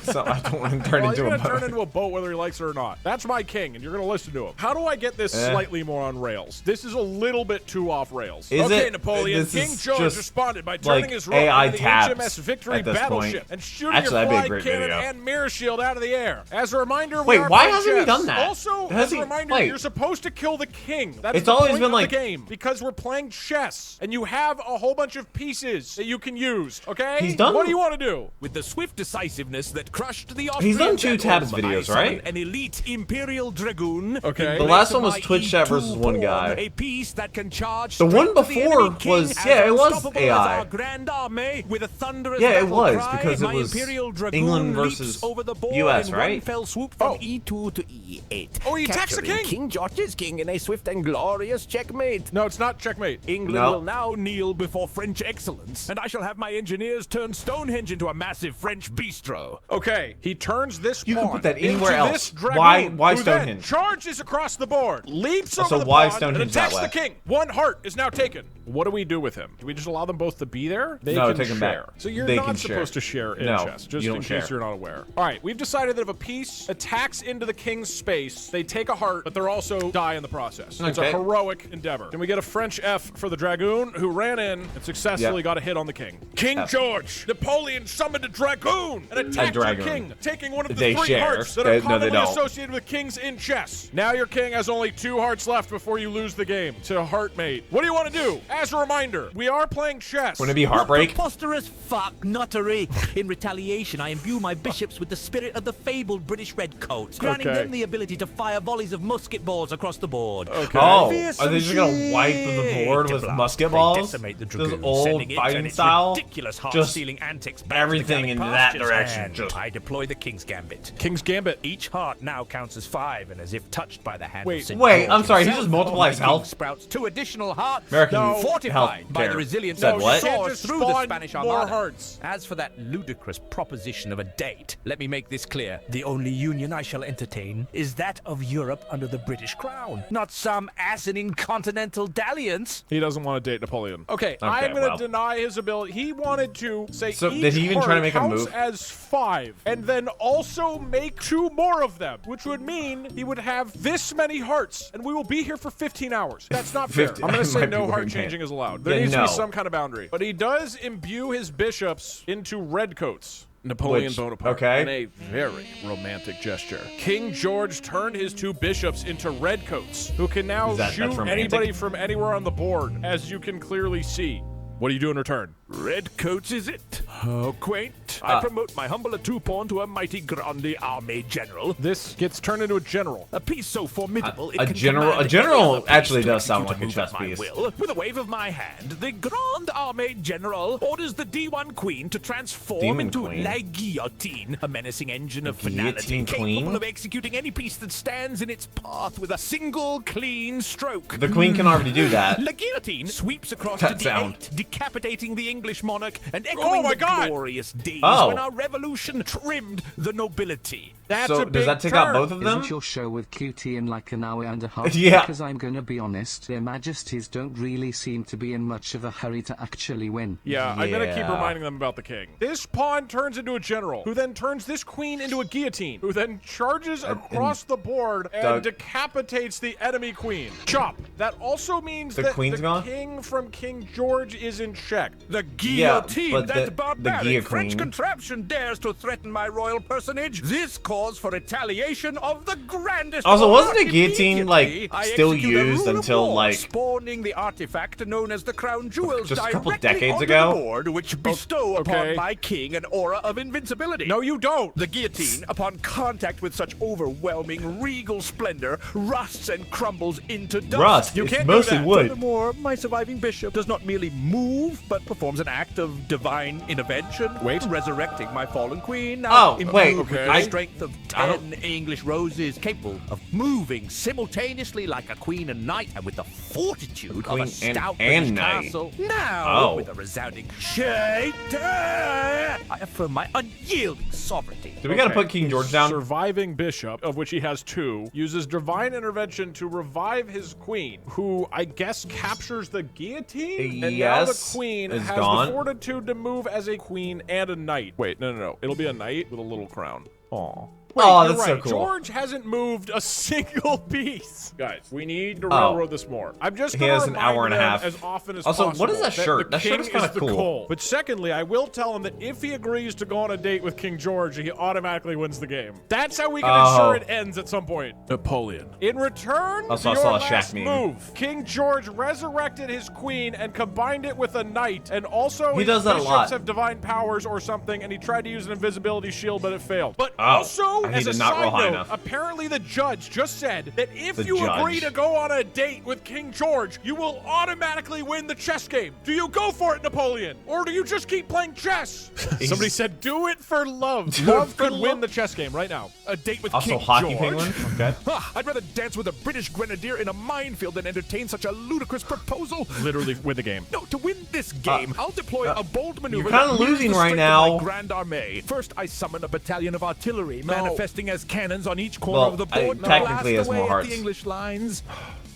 so I don't want to turn into
you're
a
gonna
boat.
turn into a boat whether he likes it or not. That's my king, and you're gonna listen to him. How do I get this slightly more on rails? This is a little bit too off rails. Okay, Napoleon. King George responded by turning his rook into the HMS Victory battleship and shooting your flying cannon and mirror shield out of the air. As a reminder,
wait, why hasn't he done that?
Also, as a reminder, you're supposed to kill the king. That is
it's
the
always
point
been
of
like
the game because we're playing chess, and you have a whole bunch of pieces that you can use. Okay,
he's done.
What do you want to do?
With the swift decisiveness that crushed the Austrian
he's done 2
general,
tabs videos, right?
An elite Imperial Dragoon.
Okay.
The last one was Twitch chat versus one guy.
A piece that can charge
the one before was it was
as
AI.
our grand army with a thunderous
Yeah, it
battle
was
cry,
because it
my
was
Imperial Dragoon
England
leaps
versus
over the board
US,
in
right?
One fell swoop from E2 to E8.
Oh, he attacks the king.
King George's king in a swift and glorious checkmate.
No, it's not checkmate.
England will now kneel before French excellence, and I shall have my engineers turn Stonehenge into a massive French bistro.
Okay, he turns this
You
pawn
can put that anywhere
into
else.
This dragoon,
Why
who then
Stonehenge?
charges across the board, leaps over
So
the
why
pawn,
Stonehenge
and attacks
that way?
the king. 1 heart is now taken. What do we do with him? Do we just allow them both to be there? They
No,
can
take 'em
share.
back.
So you're
They
not
can
supposed
share.
to share in
No,
chess, just
you
in
don't
case
share.
you're not aware. All right, we've decided that if a piece attacks into the king's space, they take a heart, but they're also die in the process. It's a heroic endeavor. Can we get a French F for the dragoon who ran in and successfully got a hit on the king? King George, Napoleon summoned a dragoon and attacked your king, taking one of the 3 hearts that are commonly associated with kings in chess. Now your king has only 2 hearts left before you lose the game to heartmate. What do you want to do? As a reminder, we are playing chess.
Wouldn't it be heartbreak?
Preposterous fuck nuttery. In retaliation, I imbue my bishops with the spirit of the fabled British redcoats, granting them the ability to fire volleys of musket balls across the board.
Okay. Oh, are they just gonna wipe the board with musket balls? Those old fighting style?
Ridiculous
Just
stealing antics
everything in that direction. Just
I deploy the King's Gambit.
King's Gambit.
Each heart now counts as 5, and as if touched by the hand of St.
Wait,
George
I'm sorry, he
himself,
just multiplies
the King
health?
sprouts 2 additional hearts,
American
fortified
health
by
care.
the resilience
Said
of
what?
soars through the Spanish
more
Armada.
hearts.
As for that ludicrous proposition of a date, let me make this clear. The only union I shall entertain is that of Europe under the British crown, not some asinine continental dalliance.
He doesn't want to date Napoleon. Okay, I'm going to deny his ability. He wanted to say
So
each
did he even try to make a
counts
move?
as 5, and then also make 2 more of them, which would mean he would have this many hearts, and we will be here for 15 hours. That's not fair.
50
I'm going to say
might be
no
way
heart
mad.
changing is allowed. There
Yeah,
needs to
no.
be some kind of boundary. But he does imbue his bishops into redcoats. Napoleon Bonaparte.
Okay.
In a very romantic gesture, King George turned his 2 bishops into redcoats, who can now shoot anybody from anywhere on the board, as you can clearly see. What do you do in return?
Redcoats, is it? How quaint. I promote my humble two-pawn to a mighty grande army general.
This gets turned into a general.
A piece so formidable,
a general actually does sound like a chess piece.
With a wave of my hand, the Grande Armée General orders the D1 Queen to transform into La Guillotine, a menacing engine of finality capable of executing any piece that stands in its path with a single clean stroke.
The Queen can already do that.
La Guillotine sweeps across to D8, decapitating the English monarch and echoing the glorious days when our revolution trimmed the nobility.
That's
so
a big
does that take out both of them?
Isn't your show with QT in like an hour and a half?
Yeah.
Because I'm gonna be honest, their majesties don't really seem to be in much of a hurry to actually win.
Yeah, I'm gonna keep reminding them about the king. This pawn turns into a general, who then turns this queen into a guillotine, who then charges across the board and decapitates the enemy queen. Chop. That also means that the king from King George is in check.
The guillotine,
but
that barbaric French contraption dares to threaten my royal personage. This cause for retaliation of the grandest.
Also, wasn't a guillotine like still used until like
spawning the artifact known as the crown jewels
just a couple
directly
decades
onto
ago?
the board, which bestow upon my king an aura of invincibility.
No, you don't.
The guillotine, upon contact with such overwhelming regal splendor, rusts and crumbles into dust.
Rust.
You
It's
can't
mostly
do that.
wood.
Furthermore, my surviving bishop does not merely move, but performs an act of divine intervention. Resurrecting my fallen queen. Now imbued with the strength of 10 English roses, capable of moving simultaneously like a queen and knight, and with the fortitude of a stout British castle. Now, with a resounding shake, I affirm my unyielding sovereignty.
Do we gotta put King George down?
Surviving bishop, of which he has 2, uses divine intervention to revive his queen, who I guess captures the guillotine? And now the queen has the fortitude to move as a queen and a knight. Wait, no. It'll be a knight with a little crown. Aw. Wait,
that's so cool.
George hasn't moved a single piece. Guys, we need to railroad this more. I'm just
he has an hour and a half.
As often as
also,
possible.
what is that shirt? That shirt is kind of cool.
But secondly, I will tell him that if he agrees to go on a date with King George, he automatically wins the game. That's how we can ensure it ends at some point.
Napoleon.
In return,
I saw
your
a Shaq
last
meme.
move, King George resurrected his queen and combined it with a knight, and also
he does that
bishops
a lot.
have divine powers or something, and he tried to use an invisibility shield, but it failed. But
also,
as a side note, apparently the judge just said that if you agree to go on a date with King George, you will automatically win the chess game. Do you go for it, Napoleon? Or do you just keep playing chess? Somebody said, do it for love. Love could win the chess game right now.
A date with
Also,
King
hockey
George?
penguin? Okay.
I'd rather dance with a British grenadier in a minefield than entertain such a ludicrous proposal.
Literally win the game.
No, to win this game, I'll deploy a bold maneuver.
You're kind of losing right now.
Grand Armée. First, I summon a battalion of artillery, manifesting as cannons on each corner of the board.
Technically, has
blast
more
away
hearts.
at the English lines.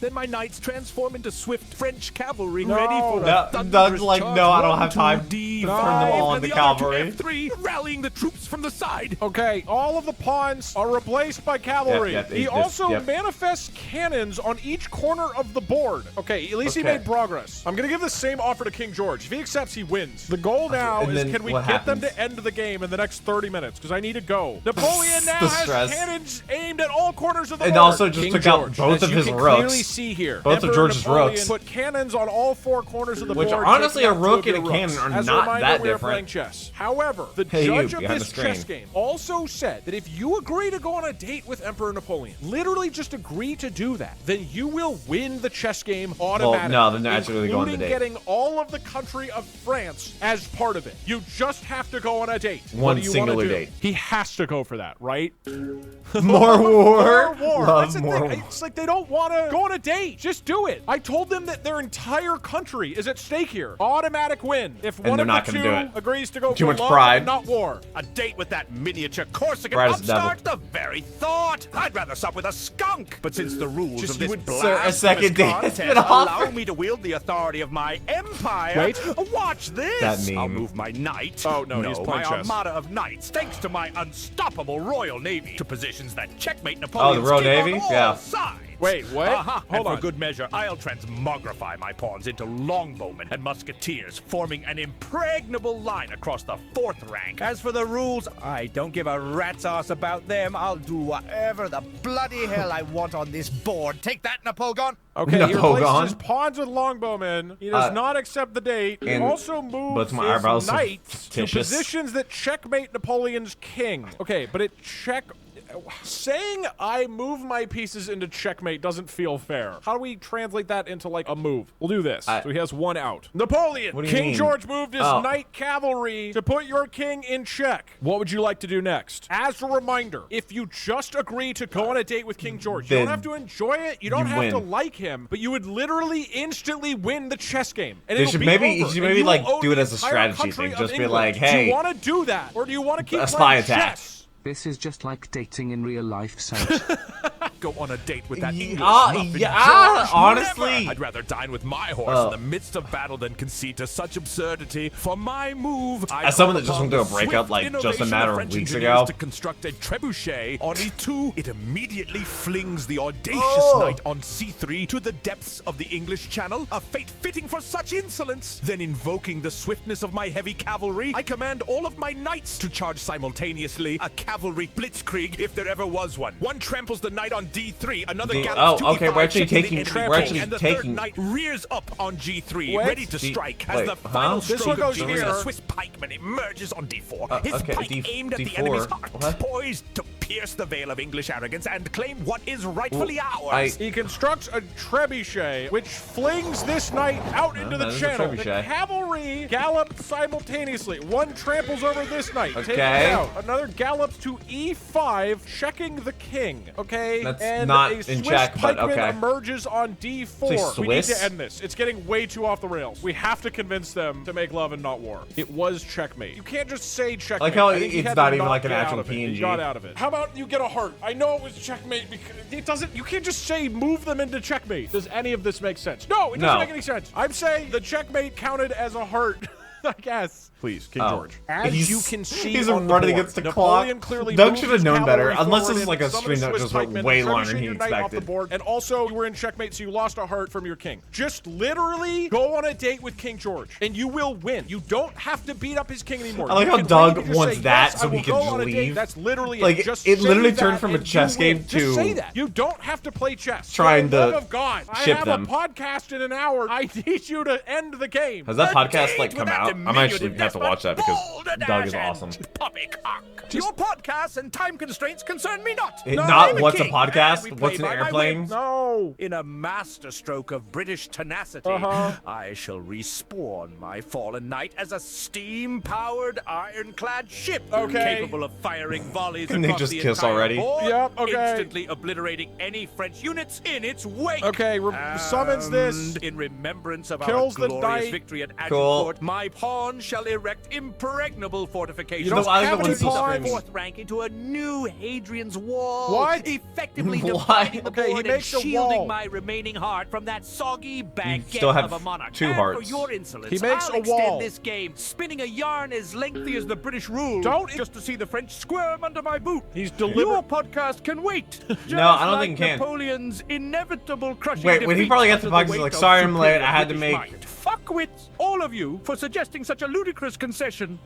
Then my knights transform into swift French cavalry, ready for a thunderous
Doug's like,
charge.
no, I don't have
1, 2,
time
D5,
to turn them all
and
into
the other
cavalry.
to F3, rallying the troops from the side.
Okay, all of the pawns are replaced by cavalry. He also manifests cannons on each corner of the board. Okay, at least he made progress. I'm gonna give the same offer to King George. If he accepts, he wins. The goal now is can we get them to end the game in the next 30 minutes? Because I need to go. Napoleon now has cannons aimed at all corners of the board.
And also just took out both of his
rooks.
Clearly
see here.
Both of George's rooks.
Put cannons on all 4 corners of the
Which,
board.
honestly, a
taking out
rook
2 of
and a
your
cannon
rooks.
are
As a
not
reminder,
that
we are
different.
playing chess. However, the
Hey,
judge
you
of
behind
this
the screen.
chess game also said that if you agree to go on a date with Emperor Napoleon, literally just agree to do that, then you will win the chess game automatically.
Well, no, then they're actually going on the
including
date.
getting all of the country of France as part of it. You just have to go on a date.
One
What do you
singular
wanna do?
date.
He has to go for that, right?
More war.
More war.
Love
That's the
more
thing.
war.
It's like they don't want to go on a date. Just do it. I told them that their entire country is at stake here. Automatic win. If one
they're
of
not
the
gonna
2
do it.
agrees to go
Too
for
much
love
pride.
and not war.
A date with that miniature Corsican
Pride is the devil.
upstart? The very thought. I'd rather sup with a skunk. But since the rules
Just
of this
you would-
Sir, a second date has
contest
been
allow
offered.
me to wield the authority of my empire.
Wait.
Watch this.
That meme.
I'll move my knight.
Oh, no, he's playing
my
chess.
armada of knights, thanks to my unstoppable Royal Navy, to positions that checkmate Napoleon's
Royal
king
Navy?
on all
Yeah.
sides.
Wait, what?
Hold
Hold
on.
on.
For good measure, I'll transmogrify my pawns into longbowmen and musketeers, forming an impregnable line across the 4th rank. As for the rules, I don't give a rat's ass about them. I'll do whatever the bloody hell I want on this board. Take that, Napoleon.
Okay, he
Napoleon?
replaces his pawns with longbowmen. He does not accept the date. He
and
also moves
my eyebrows
his
are
knights to
fictitious.
positions that checkmate Napoleon's king. Okay, but saying I move my pieces into checkmate doesn't feel fair. How do we translate that into like a move? We'll do this. So he has one out. Napoleon!
What do you
King
mean?
George moved his knight cavalry to put your king in check. What would you like to do next? As a reminder, if you just agree to go on a date with King George, you don't have to enjoy it, you don't have to like him, but you would literally instantly win the chess game. And
They should maybe like do it as a strategy thing. Just be like, hey,
do you want to do that, or do you want to keep
a spy
playing
attack.
chess?
This is just like dating in real life, Saint.
Go on a date with that English muffin George?
Honestly.
Never. I'd rather dine with my horse in the midst of battle than concede to such absurdity. For my move,
As someone that just went through a breakup like just a matter of weeks ago.
To construct a trebuchet on E2, it immediately flings the audacious knight on C3 to the depths of the English Channel, a fate fitting for such insolence. Then invoking the swiftness of my heavy cavalry, I command all of my knights to charge simultaneously, a cavalry blitzkrieg if there ever was one. One tramples the knight on D3, another gallops to E5,
we're actually
checking the
taking,
enemy, and the third knight rears up on G3, ready to strike. As the final stroke of genius, a Swiss pikeman emerges on D4, his pike aimed at the enemy's heart, poised to pierce the veil of English arrogance and claim what is rightfully ours.
He constructs a trebuchet, which flings this knight out into the channel. The cavalry gallop simultaneously. One tramples over this knight, taking it out. Another gallops to E5, checking the king. Okay,
that's
and
not
a
in
Swiss
check, but
pikeman emerges on D4. We need
Swiss?
to end this. It's getting way too off the rails. We have to convince them to make love and not war. It was checkmate. You can't just say checkmate.
Like how
I think he
it's
had
not
to
even
not
like an
get out
actual
of it. He
PNG.
got out of it. How about you get a heart? I know it was checkmate because it doesn't. You can't just say move them into checkmate. Does any of this make sense? No, it doesn't make any sense. I'm saying the checkmate counted as a heart. I guess. Please, King George. As you can see,
he's
on the
running
board,
against the
Napoleon
clock.
clearly
Doug
moved
should have
his
known better,
cavalry
unless this
forward
is like a
and some of
stream
the
that
Swiss
just went
pikemen
way
trebucheted
longer than he
your knight off the
expected.
board, and also you were in checkmate, so you lost a heart from your king. Just literally go on a date with King George, and you will win. You don't have to beat up his king anymore.
I like
You
how
can
Doug
literally just
wants
say,
that
yes,
so
I
he
will
can
go
just
on a date.
leave.
That's literally
Like,
Just
it
say
literally
that
turned from a
and
chess
you win.
game
Just
to
say that. You don't have to play chess.
trying
For the love
to
of God,
ship
I have
them.
a podcast in an hour. I need you to end the game.
Has that podcast like come out? I'm actually gonna have to watch that because Doug is awesome.
Poppycock. Your podcasts and time constraints concern me not.
Not what's a
king,
podcast?
and we
What's
play
an
by my
airplane?
whims.
No.
In a masterstroke of British tenacity, I shall respawn my fallen knight as a steam-powered, ironclad ship, capable of firing volleys
Can they
across
just
the
kiss
entire
already?
board,
Yep, okay.
instantly obliterating any French units in its wake.
Okay, summons this.
In remembrance of
Kills
our
the
glorious
knight.
victory at
Cool.
Agincourt, my pawn shall erect impregnable fortifications.
You don't have any
the
pawns.
fourth rank into a new Hadrian's Wall.
What?
Effectively
What?
dividing the
Okay, he
board
makes a
and shielding
wall.
my remaining heart from that soggy baguette
still have
of a monarch.
2
and
hearts.
for your insolence,
He makes
I'll
a
extend
wall.
this game, spinning a yarn as lengthy as the British rule.
Don't-
just to see the French squirm under my boot.
He's
Your
deliberate.
podcast can wait.
No, I don't think it can.
Napoleon's inevitable crushing
Wait, when he
defeat
probably gets the
under
podcast, he's
weight
like,
of
"Sorry, I'm late. I
superior
had to
British
make."
mind. Fuckwits, all of you, for suggesting such a ludicrous concession.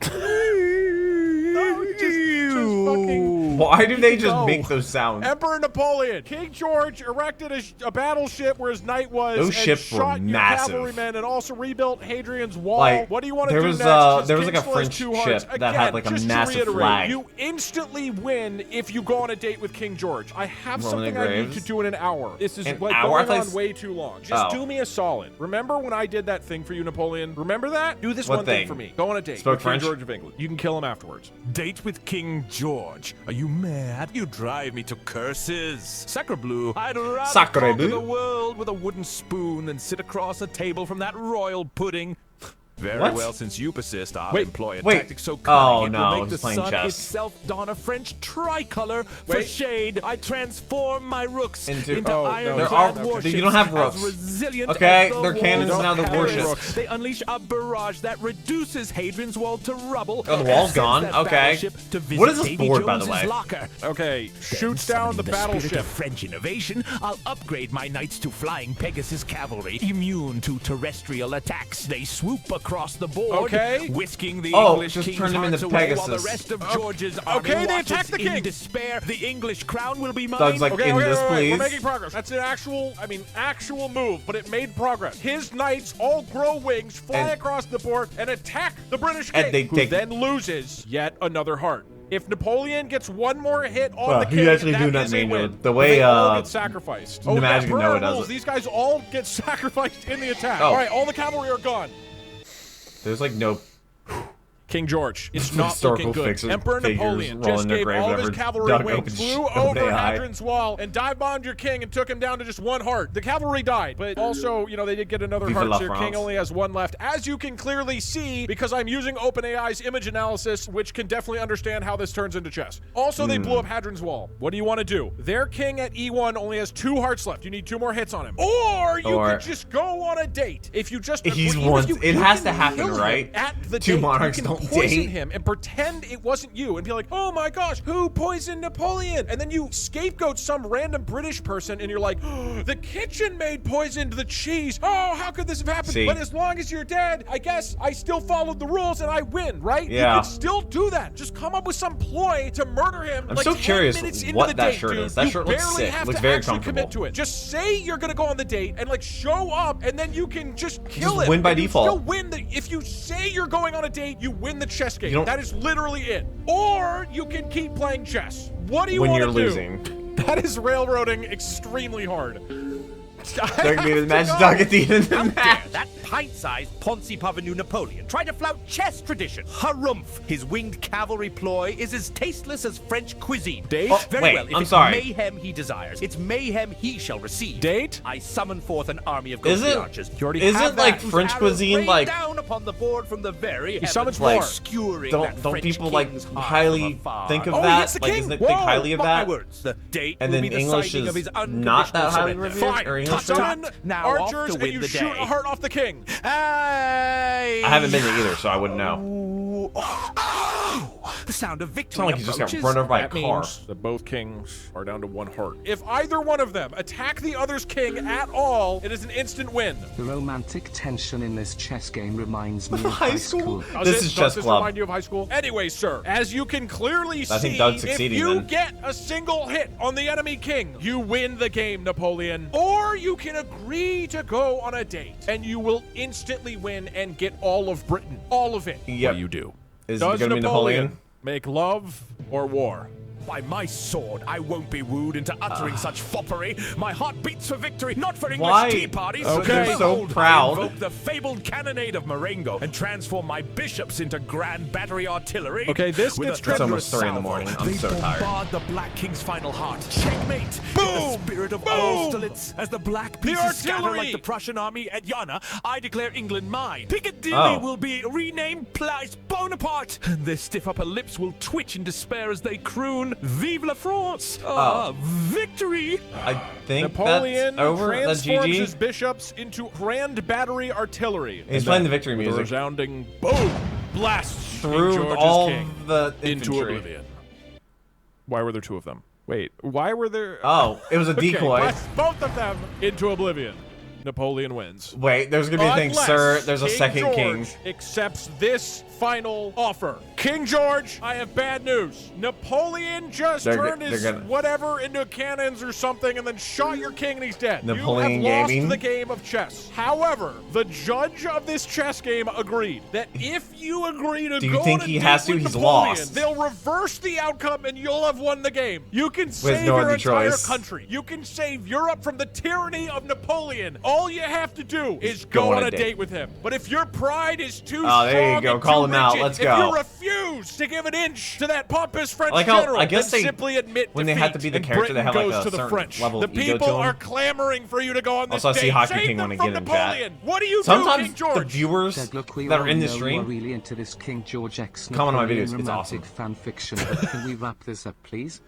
Why do they just make those sounds?
Emperor Napoleon. King George erected a battleship where his knight was
Those
and
ships were
shot your
massive.
cavalrymen and also rebuilt Hadrian's Wall.
Like,
What do you want to
there
do
was,
next? His
there was like
king
a
still has
French
2 hearts.
ship that had like a
just to
massive
reiterate,
flag.
You instantly win if you go on a date with King George. I have
Roman
something I need
Graves?
to do in an hour. This is
An
like
hour? I
going
thought
on
it's-
way too long. Just
Oh.
do me a solid. Remember when I did that thing for you, Napoleon? Remember that? Do this
What
one thing
thing?
for me. Go on a date
Spoke
with
French?
King George of England. You can kill him afterwards.
Date with King George. Are you mad? You drive me to curses. Sacre bleu. I'd rather
Sacre
conquer
bleu.
the world with a wooden spoon than sit across a table from that royal pudding. Very
What?
well, since you persist, I'll
Wait,
employ a
wait.
tactic so
Oh,
cunning it
no,
will
I
make
was
the
playing
sun
chess.
itself don a French tricolor. For
Wait.
shade, I transform my rooks
Into-
into
Oh, no,
ironclad
there are-
warships.
you don't have
as
rooks.
resilient
Okay,
as the
they're cannons,
walls
now
of
they're
Paris.
warships.
They unleash a barrage that reduces Hadrian's Wall to rubble.
Oh, the wall's
and sends
gone?
that
Okay.
battleship to visit
What is this
Davy
board, by the
Jones's
way?
locker.
Okay, shoots down the
Summoning spirit
battleship.
of French innovation, I'll upgrade my knights to flying Pegasus cavalry, immune to terrestrial attacks. They swoop across the board,
Okay.
whisking the
Oh,
English
just
king's
turn them
hearts
into
away while the
Pegasus.
rest of George's army
Okay, they
watches
attack the king.
in despair. The English crown will be mine.
Doug's like,
Okay,
in
okay,
this,
wait,
please.
we're making progress. That's an actual move, but it made progress. His knights all grow wings, fly
And-
across the board, and attack the British king,
And they
who
take-
then loses yet another heart. If Napoleon gets one more hit on
Well,
the
he
king,
actually
that
do not
is a
mean
win.
it. The way,
they all get sacrificed. Oh,
Magic
yeah,
Noah
per
does
rules,
it.
these guys all get sacrificed in the attack.
Oh.
All right, all the cavalry are gone.
There's like no
King George. It's not
historical
looking good.
fixes-
Emperor
figures
Napoleon
rolling
just
their
gave
grave
all of his
whenever
cavalry
Doug
wings,
opens
flew
shit
over
with AI.
Hadrian's Wall, and dive-bombed your king and took him down to just one heart. The cavalry died, but also, you know, they did get another
Vive
heart,
la
so your king
France.
only has one left. As you can clearly see, because I'm using OpenAI's image analysis, which can definitely understand how this turns into chess. Also, they blew up Hadrian's Wall. What do you want to do? Their king at E1 only has 2 hearts left. You need 2 more hits on him. Or you could just go on a date. If you just...
He's
even if
once-
you-
it
you
has
can
to happen,
kill him
right?
At the
Two
date.
monarchs
You can
don't
poison
date.
him and pretend it wasn't you and be like, oh my gosh, who poisoned Napoleon? And then you scapegoat some random British person and you're like, oh, the kitchen maid poisoned the cheese. Oh, how could this have happened?
See?
But as long as you're dead, I guess I still followed the rules and I win, right?
Yeah.
You can still do that. Just come up with some ploy to murder him.
I'm
like
so
10
curious
minutes into
what
the
that
date,
shirt
dude.
is. That
You
shirt looks
barely
sick.
have
Looks
to
very
actually commit
comfortable.
to it. Just say you're gonna go on the date and like show up and then you can just kill him.
win by
And you
default.
still win the, if you say you're going on a date, you win the chess game.
You don't-
That is literally it. Or you can keep playing chess. What do you
when
want
you're
to do?
losing.
That is railroading extremely hard.
They're gonna be the match Doug at the end of the
How dare
match.
that pint-sized Ponzi Parvenu Napoleon try to flout chess tradition? Harumph! His winged cavalry ploy is as tasteless as French cuisine.
Date?
Oh,
Very
wait,
well, if
I'm
it's
sorry.
mayhem he desires, it's mayhem he shall receive.
Date?
I summon forth an army of
Is
ghostly
it-
archers. You already
is
have
it like
that, whose
French
arrows
cuisine,
rain
like-
down upon the board from the very heavens,
summons
Like,
more.
skewering
Don't
that
don't
French
people like
king's heart
highly
from afar.
think of
Oh, he
that?
hits the
Like,
king.
isn't it
Whoa,
think highly of
Mark my
that?
words, the date
And
will
then
be the
English
signing
is
of his
not that highly
unconditional
revered,
surrender.
or
Fine.
English
Summon
Now off
archers
to
and
win
you
the
shoot
day.
a heart off the king.
Hey!
I haven't been there either, so I wouldn't know.
The sound of
It's
victory
not like you just got
approaches.
run over by a
That
car.
means that both kings are down to 1 heart. If either one of them attack the other's king at all, it is an instant win.
The romantic tension in this chess game reminds me of
High
high
school?
school.
Does
This
it?
is
Does
chess
this
club.
remind you of high school? Anyway, sir, as you can clearly
I think
see,
Doug's
if
succeeding
you
then.
get a single hit on the enemy king, you win the game, Napoleon. Or you can agree to go on a date, and you will instantly win and get all of Britain. All of it.
Yep.
What do you do?
Is it
Does
gonna be Napoleon?
make love or war?
By my sword, I won't be wooed into uttering such foppery. My heart beats for victory, not for English
Why?
tea parties.
Okay. They're
so
Behold,
proud.
I invoke the fabled cannonade of Marengo and transform my bishops into grand battery artillery.
Okay, this
With
gets
a
tricky.
It's almost 3 in the
salvo,
morning. I'm
they
so tired.
bombard the Black King's final heart. Checkmate.
Boom!
In the spirit of
Boom!
Austerlitz, as the Black pieces scatter
artillery!
like the Prussian army at Jena, I declare England mine. Piccadilly
Oh.
will be renamed Place Bonaparte. And their stiff upper lips will twitch in despair as they croon, Vive la France! Victory!
I think
Napoleon
that's over. That's
transforms his
GG.
bishops into grand battery artillery.
He's
And
playing
then
the victory
with a
music.
resounding boom blasts King
Through
George's
all
king
the
into
infantry.
oblivion. Why were there 2 of them? Wait, why were there?
Oh, it was a
Okay,
decoy.
blasts both of them into oblivion. Napoleon wins.
Wait, there's gonna be a thing,
Unless
sir. There's a
King
second
George
king.
accepts this final offer. King George, I have bad news. Napoleon just turned his whatever into cannons or something and then shot your king and he's dead.
Napoleon
you have
gaming?
lost the game of chess. However, the judge of this chess game agreed that if you agree to
Do you
go
think
on a
he
date
has to?
with
He's
Napoleon,
lost.
they'll reverse the outcome and you'll have won the game. You can save
no
your
other
entire
choice.
country. You can save Europe from the tyranny of Napoleon. All you have to do is go on a date with him. But if your pride is too
Oh, there you
strong
go.
and
Call
too
him out.
rigid,
Let's
if
go.
you refuse refuse to give an inch to that pompous French
like how,
general.
I guess
and
they
simply admit
when
defeat,
they have to be the
and
character, they
Britain
have like
goes
a
to the
certain
French.
level
The
of ego
people
to
are
them.
clamoring for you to go on this
Also, I see
date.
Hockey
Save
King
them
wanna
from
get in chat.
Napoleon. What do you do,
Sometimes
King George?
the viewers
Doug, look, we
that
all
are in the
know
stream
you are really into this King George X
comment on my
Napoleon
videos. It's awesome.
romantic fan fiction, but can we wrap this up, please?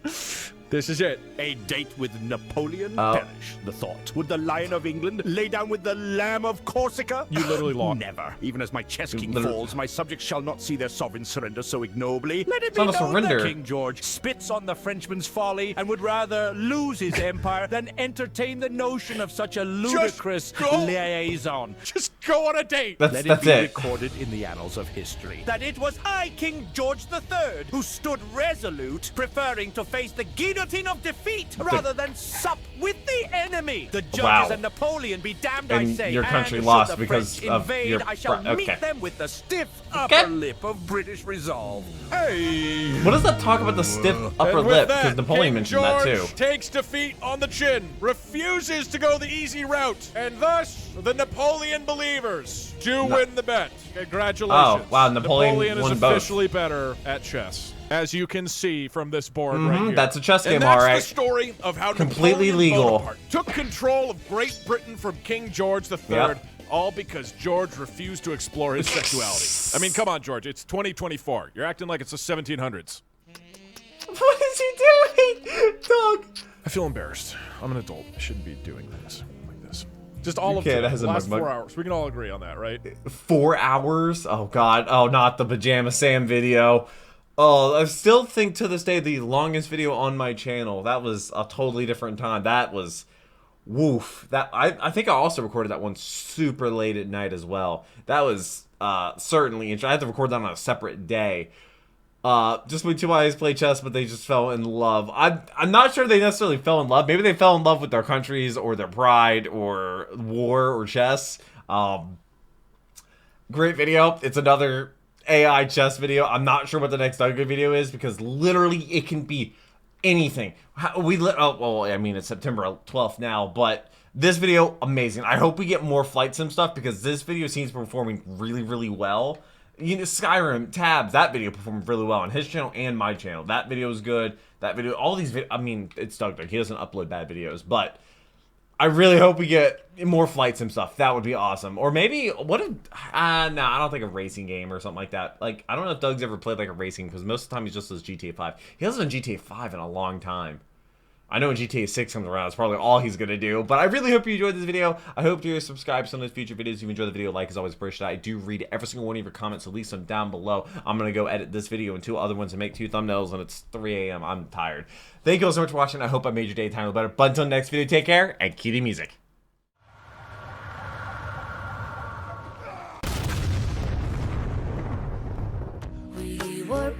This is it.
A date with Napoleon?
Oh.
Perish the thought. Would the Lion of England lay down with the Lamb of Corsica?
You literally lost.
Never. Even as my chess king
Literally.
falls, my subjects shall not see their sovereign surrender so ignobly. Let it
It's
be
not a
known that
surrender.
King George spits on the Frenchman's folly and would rather lose his empire than entertain the notion of such a ludicrous
go.
liaison.
Just go on a date.
Let
That's
it be
it.
recorded in the annals of history that it was I, King George III, who stood resolute, preferring to face the guillotine of defeat rather than sup with the enemy. The judges
Wow.
and Napoleon be damned,
And
I say.
your country
and
lost
should the
because
French
of
invade,
your
I shall
okay.
meet them with the stiff
Okay.
upper lip of British resolve.
Hey.
What does that talk about the stiff upper
And with
lip?
that,
Because Napoleon
King
mentioned
George
that too.
takes defeat on the chin, refuses to go the easy route, and thus the Napoleon believers do win the bet. Congratulations.
Oh, wow, Napoleon
is
won both.
officially better at chess, as you can see from this board right here.
That's a chess game,
and that's
alright.
the story of how
Completely
Napoleon
legal.
Bonaparte took control of Great Britain from King George III.
Yep.
All because George refused to explore his sexuality. I mean, come on, George. It's 2024. You're acting like it's the 1700s.
What is he doing? Doug.
I feel embarrassed. I'm an adult. I shouldn't be doing things like this. Just all of
Okay,
the
that has a
last
mug.
4 hours. We can all agree on that, right?
4 hours? Oh god. Oh, not the Pajama Sam video. Oh, I still think to this day the longest video on my channel. That was a totally different time. That was woof. That I think I also recorded that one super late at night as well. That was certainly interesting. I had to record that on a separate day. Just when two guys play chess, but they just fell in love. I'm not sure they necessarily fell in love. Maybe they fell in love with their countries or their pride or war or chess. Great video. It's another AI chess video. I'm not sure what the next DougDoug video is because literally it can be anything. Well, I mean, it's September 12th now, but this video, amazing. I hope we get more flight sim stuff because this video seems to be performing really, really well. You know, Skyrim, Tabs, that video performed really well on his channel and my channel. That video was good. That video, all these I mean, it's DougDoug. He doesn't upload bad videos, but I really hope we get more flight sim stuff. That would be awesome. Or maybe, what if, no, I don't think a racing game or something like that. Like, I don't know if Doug's ever played like a racing, because most of the time he just does GTA 5. He hasn't done GTA 5 in a long time. I know when GTA 6 comes around, it's probably all he's going to do. But I really hope you enjoyed this video. I hope you subscribe to some of those future videos. If you enjoyed the video, like is always appreciated. I do read every single one of your comments, so leave them down below. I'm going to go edit this video and 2 other ones and make 2 thumbnails, and it's 3 a.m. I'm tired. Thank you all so much for watching. I hope I made your day time a little better. But until next video, take care, and cue the music.
We were